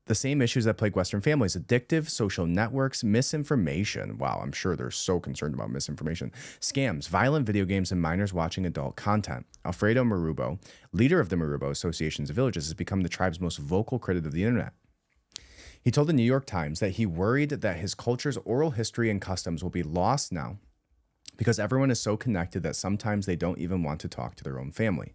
the same issues that plague Western families: addictive social networks, misinformation. Wow, I'm sure they're so concerned about misinformation. Scams, violent video games, and minors watching adult content. Alfredo Marubo, leader of the Marubo Associations of Villages, has become the tribe's most vocal critic of the internet. He told the New York Times that he worried that his culture's oral history and customs will be lost now because everyone is so connected that sometimes they don't even want to talk to their own family.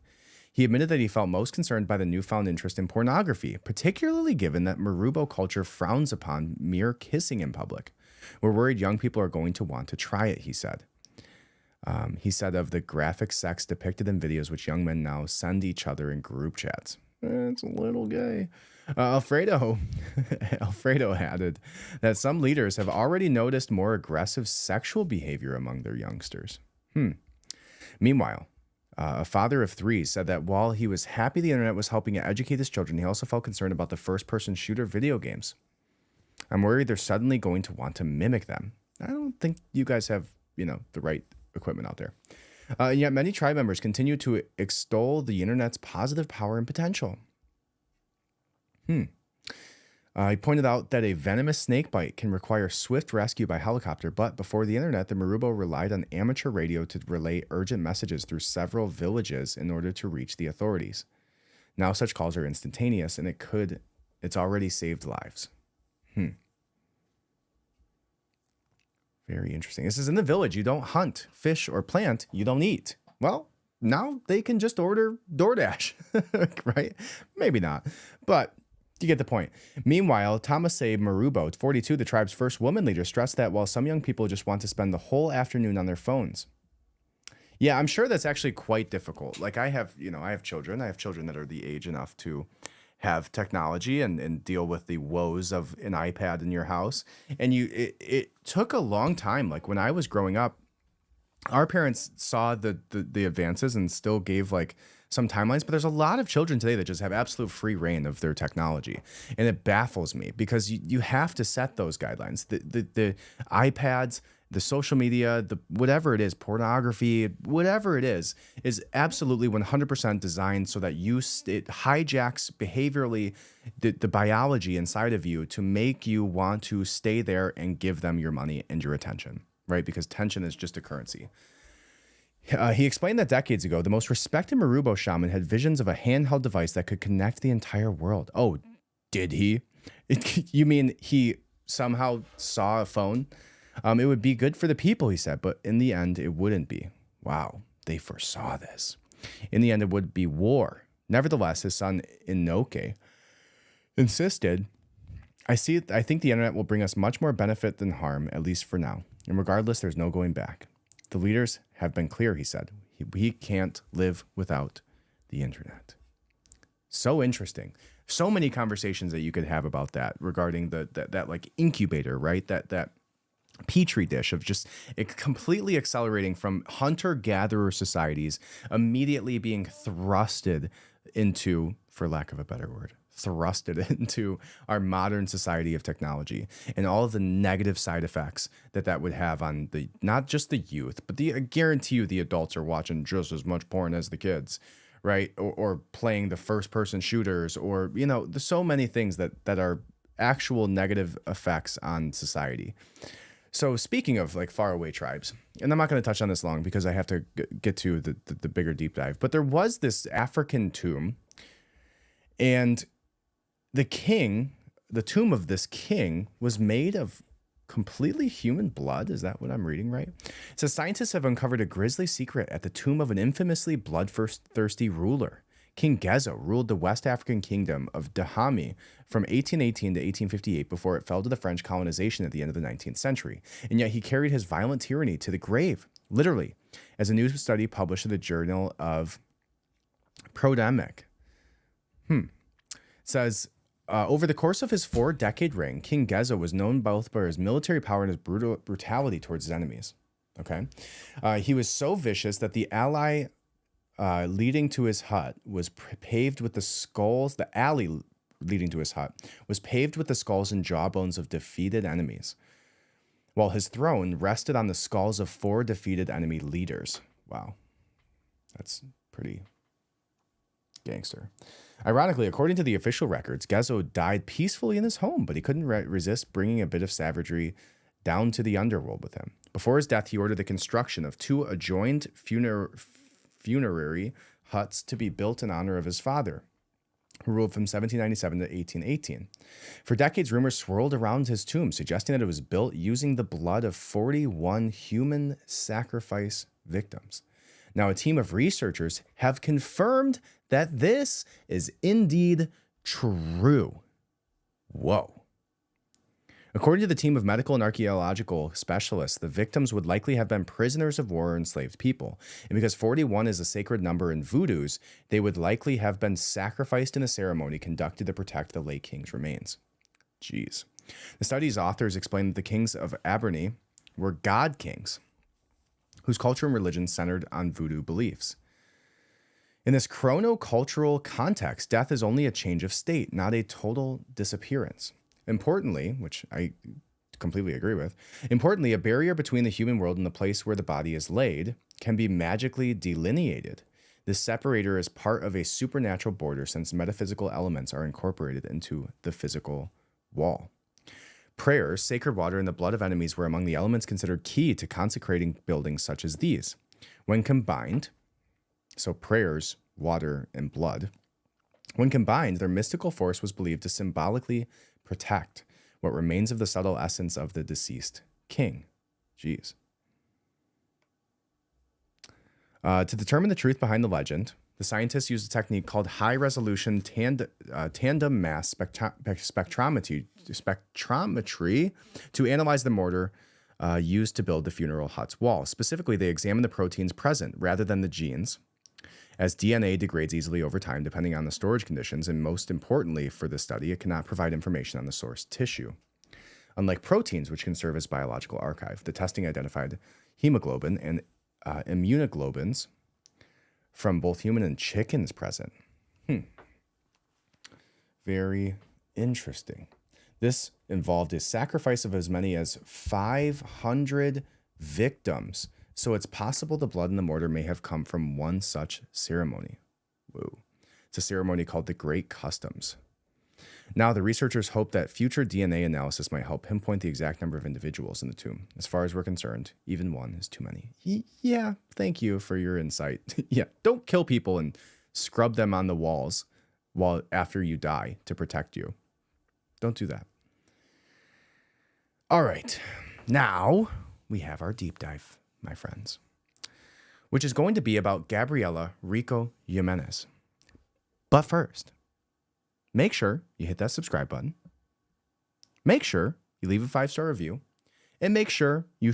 He admitted that he felt most concerned by the newfound interest in pornography, particularly given that Marubo culture frowns upon mere kissing in public. We're worried young people are going to want to try it, he said. He said of the graphic sex depicted in videos which young men now send each other in group chats. It's a little gay. Alfredo added that some leaders have already noticed more aggressive sexual behavior among their youngsters. Meanwhile, a father of 3 said that while he was happy the internet was helping to educate his children, he also felt concerned about the first-person shooter video games. I'm worried they're suddenly going to want to mimic them. I don't think you guys have, the right equipment out there. And yet many tribe members continue to extol the internet's positive power and potential. He pointed out that a venomous snake bite can require swift rescue by helicopter, but before the internet, the Marubo relied on amateur radio to relay urgent messages through several villages in order to reach the authorities. Now such calls are instantaneous, and it's already saved lives. Very interesting. This is in the village. You don't hunt, fish, or plant. You don't eat. Well, now they can just order DoorDash, right? Maybe not, but you get the point. Meanwhile, Thomasay Marubo, 42, the tribe's first woman leader, stressed that while some young people just want to spend the whole afternoon on their phones. Yeah, I'm sure that's actually quite difficult. Like I have children. I have children that are the age enough to have technology and deal with the woes of an iPad in your house. And it took a long time. Like when I was growing up, our parents saw the advances and still gave like some timelines, but there's a lot of children today that just have absolute free reign of their technology. And it baffles me because you have to set those guidelines. The iPads, the social media, the whatever it is, pornography, whatever it is absolutely 100% designed so that it hijacks behaviorally the biology inside of you to make you want to stay there and give them your money and your attention, right? Because attention is just a currency. He explained that decades ago, the most respected Marubo shaman had visions of a handheld device that could connect the entire world. Oh, did he? You mean he somehow saw a phone? It would be good for the people, he said, but in the end, it wouldn't be. Wow, they foresaw this. In the end, it would be war. Nevertheless, his son Inoke insisted, I think the internet will bring us much more benefit than harm, at least for now. And regardless, there's no going back. The leaders have been clear, he said. We can't live without the internet. So interesting. So many conversations that you could have about that regarding that like incubator, right? That petri dish of just completely accelerating from hunter-gatherer societies immediately being thrusted into, for lack of a better word, thrusted into our modern society of technology and all of the negative side effects that would have on not just the youth, but I guarantee you the adults are watching just as much porn as the kids, right? Or playing the first person shooters, or, there's so many things that are actual negative effects on society. So speaking of like faraway tribes, and I'm not going to touch on this long because I have to get to the bigger deep dive, but there was this African tomb, and the tomb of this king was made of completely human blood. Is that what I'm reading right? It says scientists have uncovered a grisly secret at the tomb of an infamously bloodthirsty ruler. King Gezo ruled the West African kingdom of Dahomey from 1818 to 1858 before it fell to the French colonization at the end of the 19th century. And yet he carried his violent tyranny to the grave, literally, as a new study published in the Journal of Prodemic. Says, over the course of his 4-decade reign, King Gezo was known both for his military power and his brutality towards his enemies. Okay, he was so vicious that the alley leading to his hut was paved with the skulls. The alley leading to his hut was paved with the skulls and jawbones of defeated enemies, while his throne rested on the skulls of 4 defeated enemy leaders. Wow, that's pretty gangster. Ironically, according to the official records, Gezo died peacefully in his home, but he couldn't resist bringing a bit of savagery down to the underworld with him. Before his death, he ordered the construction of 2 adjoined funerary huts to be built in honor of his father, who ruled from 1797 to 1818. For decades, rumors swirled around his tomb, suggesting that it was built using the blood of 41 human sacrifice victims. Now, a team of researchers have confirmed that this is indeed true. Whoa. According to the team of medical and archaeological specialists, the victims would likely have been prisoners of war or enslaved people. And because 41 is a sacred number in voodoos, they would likely have been sacrificed in a ceremony conducted to protect the late king's remains. Jeez. The study's authors explained that the kings of Aberni were god kings, whose culture and religion centered on voodoo beliefs. In this chronocultural context, death is only a change of state, not a total disappearance. Importantly, which I completely agree with, a barrier between the human world and the place where the body is laid can be magically delineated. This separator is part of a supernatural border since metaphysical elements are incorporated into the physical wall. Prayers, sacred water, and the blood of enemies were among the elements considered key to consecrating buildings such as these. When combined, so prayers, water, and blood, when combined, their mystical force was believed to symbolically protect what remains of the subtle essence of the deceased king. Jeez. To determine the truth behind the legend, the scientists used a technique called high-resolution tandem mass spectrometry to analyze the mortar used to build the funeral hut's wall. Specifically, they examined the proteins present rather than the genes, as DNA degrades easily over time depending on the storage conditions, and most importantly for this study, it cannot provide information on the source tissue. Unlike proteins, which can serve as biological archive, the testing identified hemoglobin and immunoglobulins from both human and chickens present. Very interesting. This involved a sacrifice of as many as 500 victims, so it's possible the blood in the mortar may have come from one such ceremony. Whoa. It's a ceremony called the Great Customs. Now, the researchers hope that future DNA analysis might help pinpoint the exact number of individuals in the tomb. As far as we're concerned, even one is too many. Yeah, thank you for your insight. Yeah, don't kill people and scrub them on the walls after you die to protect you. Don't do that. All right, now we have our deep dive, my friends, which is going to be about Gabriela Rico Jimenez. But first, make sure you hit that subscribe button. Make sure you leave a 5-star review. And make sure you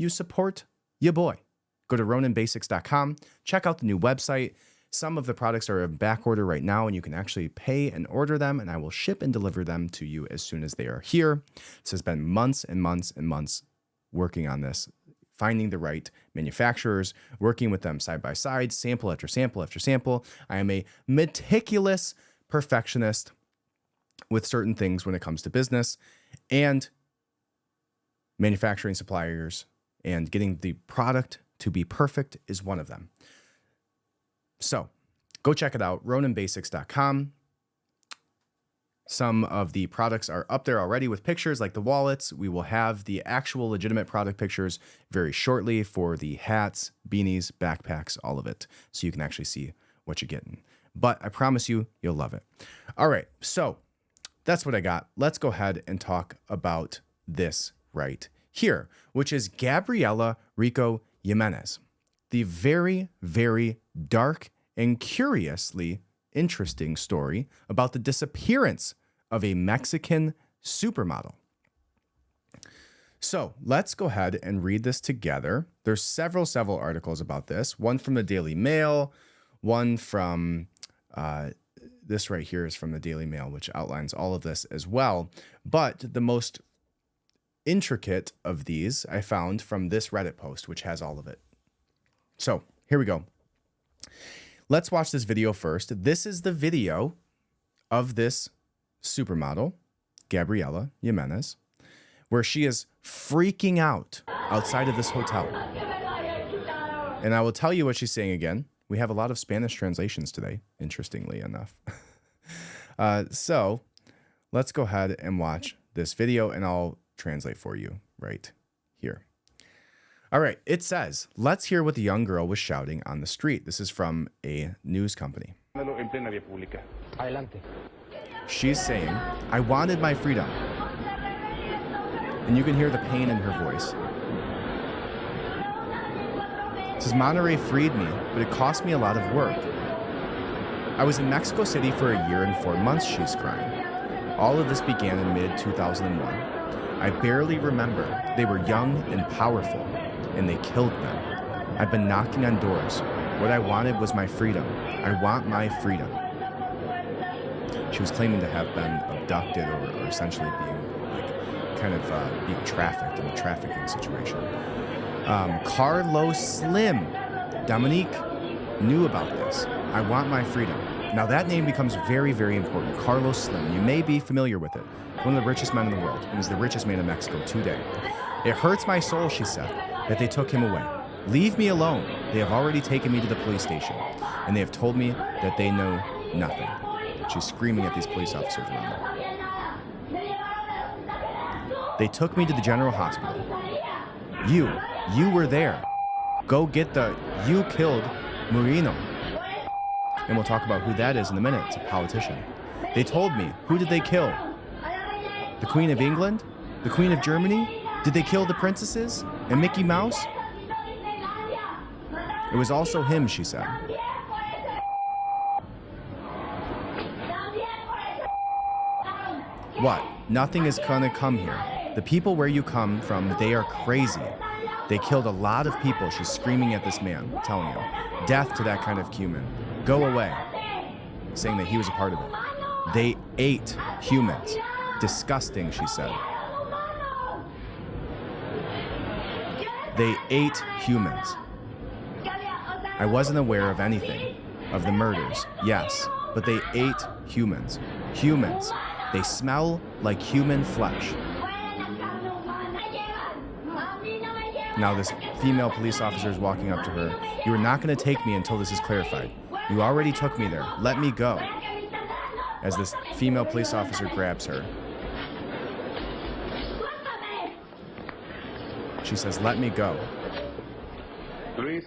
support your boy. Go to RonanBasics.com. Check out the new website. Some of the products are in back order right now, and you can actually pay and order them, and I will ship and deliver them to you as soon as they are here. This has been months and months and months working on this, finding the right manufacturers, working with them side by side, sample after sample after sample. I am a meticulous perfectionist with certain things when it comes to business, and manufacturing suppliers and getting the product to be perfect is one of them. So go check it out, RonanBasics.com. Some of the products are up there already with pictures like the wallets. We will have the actual legitimate product pictures very shortly for the hats, beanies, backpacks, all of it. So you can actually see what you're getting. But I promise you, you'll love it. All right, so that's what I got. Let's go ahead and talk about this right here, which is Gabriela Rico Jimenez. The very, very dark and curiously interesting story about the disappearance of a Mexican supermodel. So let's go ahead and read this together. There's several articles about this. One from the Daily Mail, one from this right here is from the Daily Mail, which outlines all of this as well. But the most intricate of these I found from this Reddit post, which has all of it. So here we go. Let's watch this video first. This is the video of this supermodel, Gabriela Jimenez, where she is freaking out outside of this hotel. And I will tell you what she's saying again. We have a lot of Spanish translations today, interestingly enough. So let's go ahead and watch this video, and I'll translate for you right here. All right, it says, let's hear what the young girl was shouting on the street. This is from a news company. She's saying, I wanted my freedom. And you can hear the pain in her voice. It says, Monterrey freed me, but it cost me a lot of work. I was in Mexico City for a year and 4 months, she's crying. All of this began in mid-2001. I barely remember. They were young and powerful, and they killed them. I've been knocking on doors. What I wanted was my freedom. I want my freedom. She was claiming to have been abducted or essentially being being trafficked in a trafficking situation. Carlos Slim, Dominique, knew about this. I want my freedom. Now that name becomes very, very important. Carlos Slim. You may be familiar with it. One of the richest men in the world. He was the richest man in Mexico today. It hurts my soul, she said, that they took him away. Leave me alone. They have already taken me to the police station, and they have told me that they know nothing. She's screaming at these police officers around her. They took me to the general hospital. You were there. Go get you killed Murino. And we'll talk about who that is in a minute. It's a politician. They told me, who did they kill? The Queen of England? The Queen of Germany? Did they kill the princesses? And Mickey Mouse? It was also him, she said. What? Nothing is gonna come here. The people where you come from, they are crazy. They killed a lot of people, she's screaming at this man, telling him. Death to that kind of human. Go away. Saying that he was a part of it. They ate humans. Disgusting, she said. They ate humans. I wasn't aware of anything, of the murders, yes, but they ate humans. Humans. They smell like human flesh. Now this female police officer is walking up to her. You are not going to take me until this is clarified. You already took me there. Let me go. As this female police officer grabs her. She says, let me go. It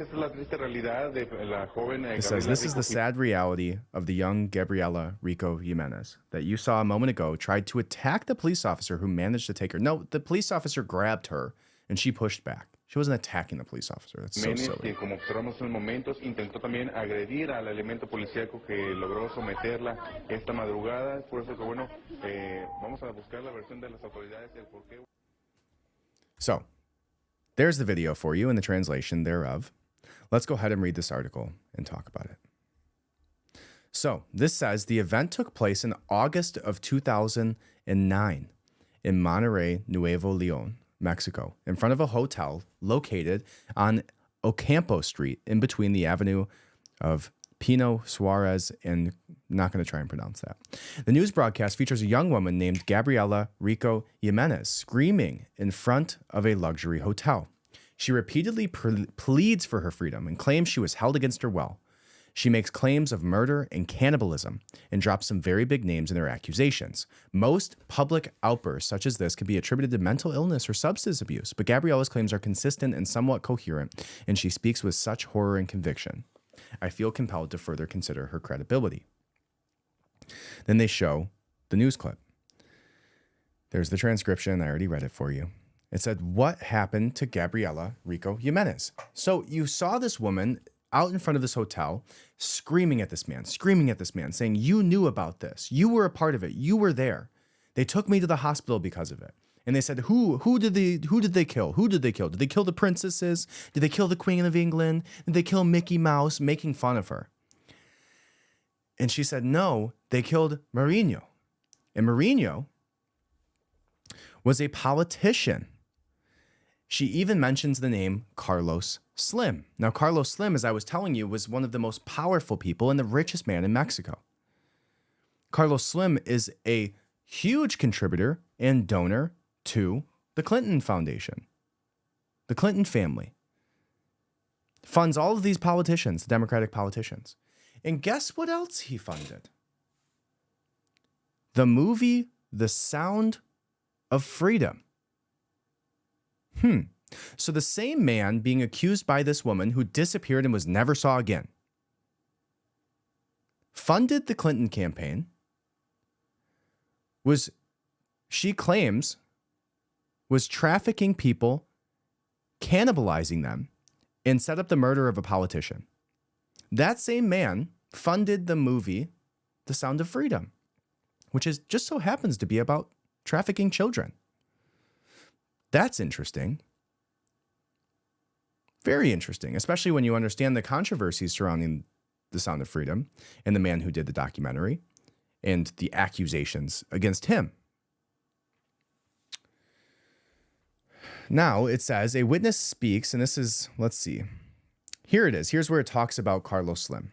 says, this is the sad reality of the young Gabriela Rico Jimenez that you saw a moment ago tried to attack the police officer who managed to take her. No, the police officer grabbed her and she pushed back. She wasn't attacking the police officer. That's so silly. So, there's the video for you and the translation thereof. Let's go ahead and read this article and talk about it. So, this says the event took place in August of 2009 in Monterrey, Nuevo Leon, Mexico, in front of a hotel located on Ocampo Street in between the avenue of Pino Suarez and not going to try and pronounce that. The news broadcast features a young woman named Gabriela Rico Jimenez screaming in front of a luxury hotel. She repeatedly pleads for her freedom and claims she was held against her will. She makes claims of murder and cannibalism and drops some very big names in her accusations. Most public outbursts such as this can be attributed to mental illness or substance abuse, but Gabriela's claims are consistent and somewhat coherent, and she speaks with such horror and conviction. I feel compelled to further consider her credibility. Then they show the news clip. There's the transcription. I already read it for you. It said, what happened to Gabriela Rico Jimenez? So you saw this woman out in front of this hotel screaming at this man, saying, you knew about this. You were a part of it. You were there. They took me to the hospital because of it. And they said, who did they kill? Who did they kill? Did they kill the princesses? Did they kill the Queen of England? Did they kill Mickey Mouse? Making fun of her. And she said, no, they killed Mourinho. And Mourinho was a politician. She even mentions the name Carlos Slim. Now, Carlos Slim, as I was telling you, was one of the most powerful people and the richest man in Mexico. Carlos Slim is a huge contributor and donor to the Clinton Foundation. The Clinton family funds all of these politicians, the Democratic politicians. And guess what else he funded? The movie The Sound of Freedom. So the same man being accused by this woman who disappeared and was never saw again funded the Clinton campaign, she claims, was trafficking people, cannibalizing them, and set up the murder of a politician. That same man funded the movie The Sound of Freedom, which just so happens to be about trafficking children. That's interesting. Very interesting, especially when you understand the controversies surrounding The Sound of Freedom and the man who did the documentary and the accusations against him. Now it says a witness speaks, and this is, let's see. Here it is. Here's where it talks about Carlos Slim.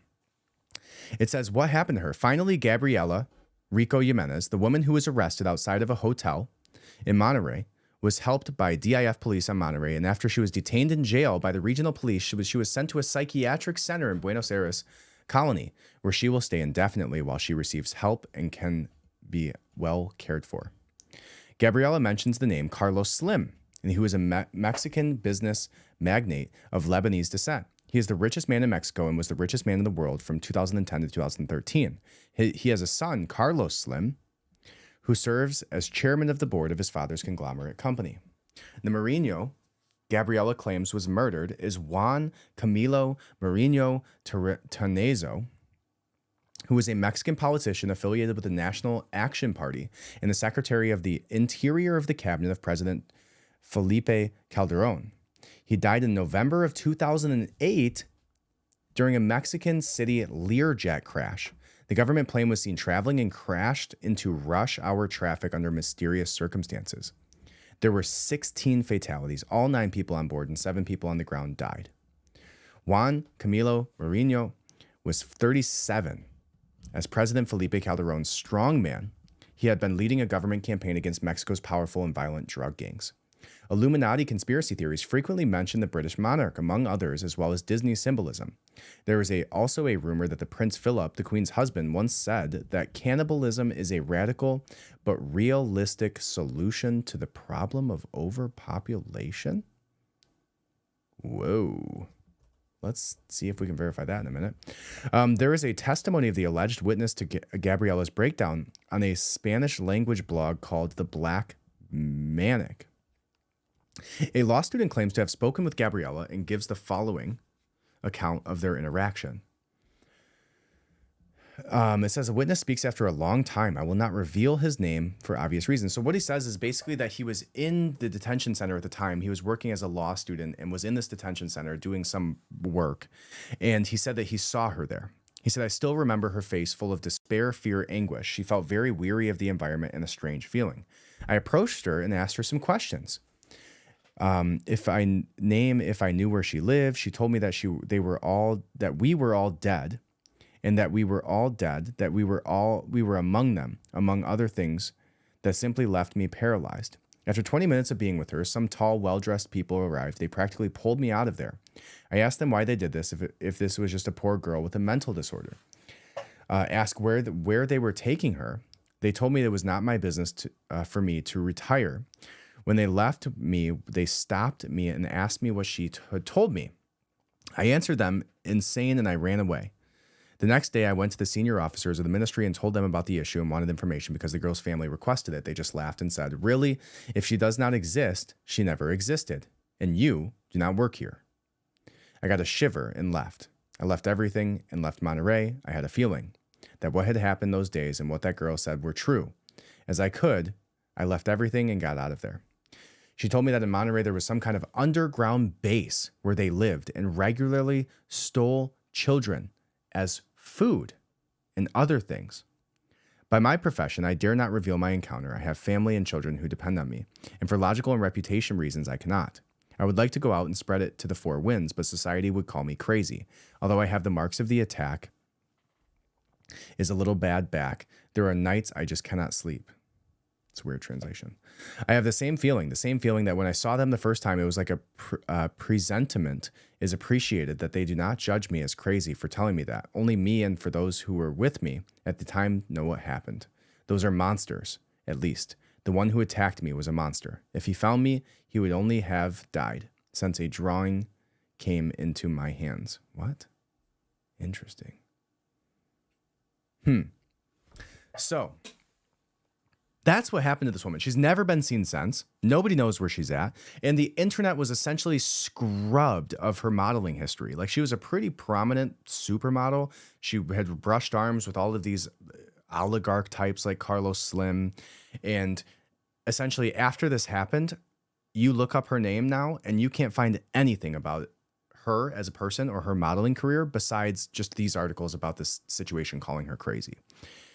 It says, what happened to her? Finally, Gabriela Rico Jimenez, the woman who was arrested outside of a hotel in Monterrey, was helped by DIF police on Monterrey, and after she was detained in jail by the regional police, she was sent to a psychiatric center in Buenos Aires colony, where she will stay indefinitely while she receives help and can be well cared for. Gabriela mentions the name Carlos Slim, and he was a Mexican business magnate of Lebanese descent. He is the richest man in Mexico and was the richest man in the world from 2010 to 2013. He has a son, Carlos Slim, who serves as chairman of the board of his father's conglomerate company. The Mourinho Gabriela claims was murdered is Juan Camilo Mourinho Tanezo, who was a Mexican politician affiliated with the National Action Party and the secretary of the Interior of the cabinet of President Felipe Calderón. He died in November of 2008 during a Mexican City Learjet crash. The government plane was seen traveling and crashed into rush hour traffic under mysterious circumstances. There were 16 fatalities. All 9 people on board and 7 people on the ground died. Juan Camilo Mourinho was 37. As President Felipe Calderón's strongman, he had been leading a government campaign against Mexico's powerful and violent drug gangs. Illuminati conspiracy theories frequently mention the British monarch, among others, as well as Disney symbolism. There is also a rumor that the Prince Philip, the Queen's husband, once said that cannibalism is a radical but realistic solution to the problem of overpopulation. Whoa. Let's see if we can verify that in a minute. There is a testimony of the alleged witness to Gabriela's breakdown on a Spanish language blog called The Black Manic. A law student claims to have spoken with Gabriela and gives the following account of their interaction. It says, a witness speaks after a long time. I will not reveal his name for obvious reasons. So what he says is basically that he was in the detention center at the time. He was working as a law student and was in this detention center doing some work. And he said that he saw her there. He said, I still remember her face full of despair, fear, anguish. She felt very weary of the environment and a strange feeling. I approached her and asked her some questions. If I knew where she lived, she told me that we were all dead, and that we were all dead, that we were among them, among other things that simply left me paralyzed. After 20 minutes of being with her, some tall, well-dressed people arrived. They practically pulled me out of there. I asked them why they did this, if this was just a poor girl with a mental disorder. Asked where they were taking her. They told me it was not my business for me to retire. When they left me, they stopped me and asked me what she had told me. I answered them insane and I ran away. The next day, I went to the senior officers of the ministry and told them about the issue and wanted information because the girl's family requested it. They just laughed and said, really, if she does not exist, she never existed. And you do not work here. I got a shiver and left. I left everything and left Monterey. I had a feeling that what had happened those days and what that girl said were true. As I could, I left everything and got out of there. She told me that in Monterey, there was some kind of underground base where they lived and regularly stole children as food and other things. By my profession, I dare not reveal my encounter. I have family and children who depend on me, and for logical and reputation reasons, I cannot. I would like to go out and spread it to the 4 winds, but society would call me crazy. Although I have the marks of the attack, is a little bad back. There are nights I just cannot sleep. It's a weird translation. I have the same feeling that when I saw them the first time, it was like a presentiment is appreciated, that they do not judge me as crazy for telling me that. Only me and for those who were with me at the time know what happened. Those are monsters, at least. The one who attacked me was a monster. If he found me, he would only have died, since a drawing came into my hands. What? Interesting. So, that's what happened to this woman. She's never been seen since. Nobody knows where she's at. And the internet was essentially scrubbed of her modeling history. Like, she was a pretty prominent supermodel. She had brushed arms with all of these oligarch types like Carlos Slim. And essentially, after this happened, you look up her name now and you can't find anything about her as a person or her modeling career besides just these articles about this situation calling her crazy.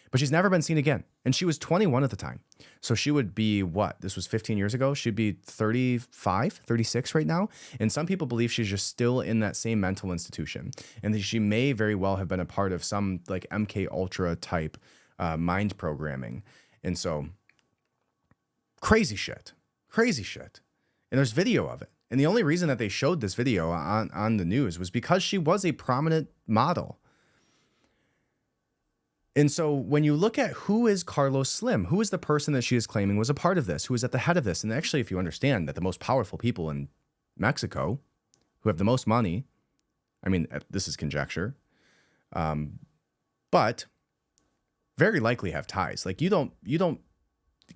But she's never been seen again. And she was 21 at the time. So she would be what? This was 15 years ago. She'd be 35, 36 right now. And some people believe she's just still in that same mental institution. And that she may very well have been a part of some like MK Ultra type mind programming. And so crazy shit. Crazy shit. And there's video of it. And the only reason that they showed this video on the news was because she was a prominent model. And so when you look at who is Carlos Slim, who is the person that she is claiming was a part of this, who is at the head of this, and actually if you understand that the most powerful people in Mexico, who have the most money, I mean, this is conjecture, but very likely have ties. Like you don't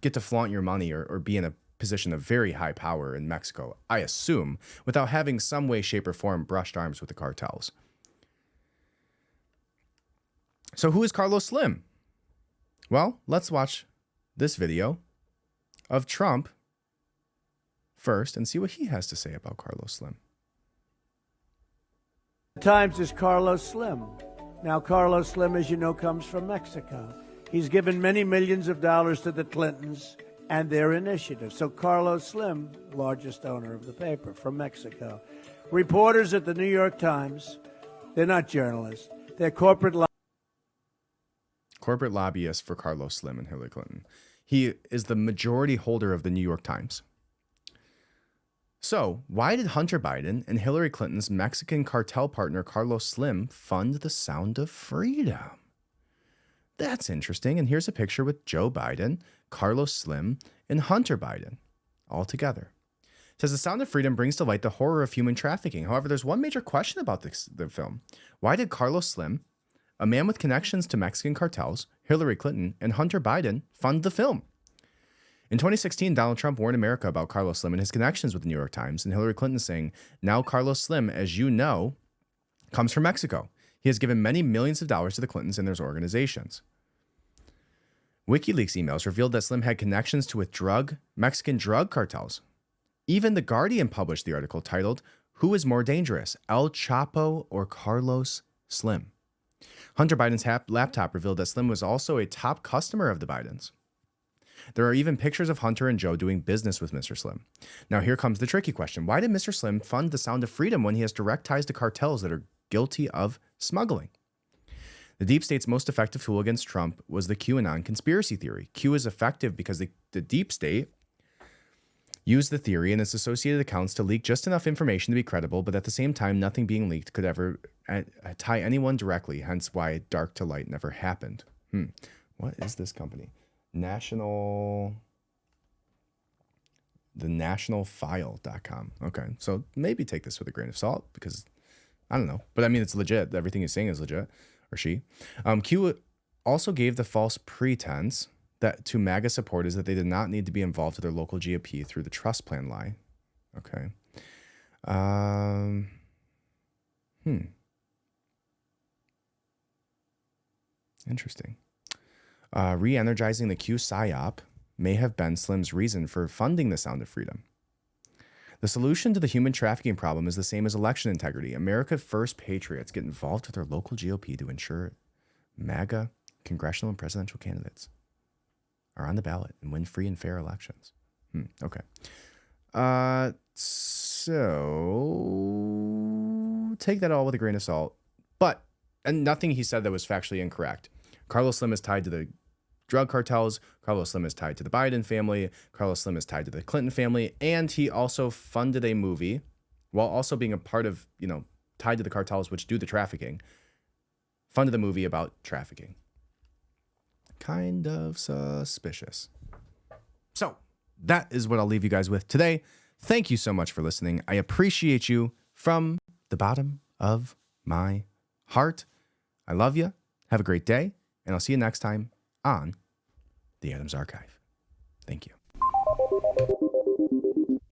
get to flaunt your money or be in a position of very high power in Mexico, I assume, without having some way, shape, or form brushed arms with the cartels. So who is Carlos Slim? Well, let's watch this video of Trump first and see what he has to say about Carlos Slim. Times is Carlos Slim. Now, Carlos Slim, as you know, comes from Mexico. He's given many millions of dollars to the Clintons and their initiative. So Carlos Slim, largest owner of the paper from Mexico. Reporters at the New York Times, they're not journalists, they're corporate lobbyists for Carlos Slim and Hillary Clinton. He is the majority holder of the New York Times. So why did Hunter Biden and Hillary Clinton's Mexican cartel partner Carlos Slim fund the Sound of Freedom? That's interesting. And here's a picture with Joe Biden, Carlos Slim, and Hunter Biden all together. It says the Sound of Freedom brings to light the horror of human trafficking. However, there's one major question about the film. Why did Carlos Slim, a man with connections to Mexican cartels, Hillary Clinton, and Hunter Biden fund the film? In 2016, Donald Trump warned America about Carlos Slim and his connections with the New York Times, and Hillary Clinton saying, now Carlos Slim, as you know, comes from Mexico. He has given many millions of dollars to the Clintons and their organizations. WikiLeaks emails revealed that Slim had connections to Mexican drug cartels. Even The Guardian published the article titled, Who is More Dangerous, El Chapo or Carlos Slim? Hunter Biden's laptop revealed that Slim was also a top customer of the Bidens. There are even pictures of Hunter and Joe doing business with Mr. Slim. Now here comes the tricky question. Why did Mr. Slim fund the Sound of Freedom when he has direct ties to cartels that are guilty of smuggling? The deep state's most effective tool against Trump was the QAnon conspiracy theory. Q is effective because the deep state used the theory and its associated accounts to leak just enough information to be credible, but at the same time, nothing being leaked could ever tie anyone directly, hence why dark to light never happened. What is this company? thenationalfile.com. Okay, so maybe take this with a grain of salt because I don't know. But I mean, it's legit. Everything he's saying is legit. Or she. Q also gave the false pretense that to MAGA supporters that they did not need to be involved with their local GOP through the trust plan lie. Okay. Interesting. Re-energizing the Q PSYOP may have been Slim's reason for funding the Sound of Freedom. The solution to the human trafficking problem is the same as election integrity. America First patriots get involved with their local GOP to ensure MAGA congressional and presidential candidates are on the ballot and win free and fair elections. Okay. So take that all with a grain of salt. And nothing he said that was factually incorrect. Carlos Slim is tied to the drug cartels. Carlos Slim is tied to the Biden family. Carlos Slim is tied to the Clinton family. And he also funded a movie while also being a part of, tied to the cartels, which do the trafficking, funded a movie about trafficking. kind of suspicious. So that is what I'll leave you guys with today. Thank you so much for listening. I appreciate you from the bottom of my heart. I love you. Have a great day, and I'll see you next time on The Adams Archive. Thank you.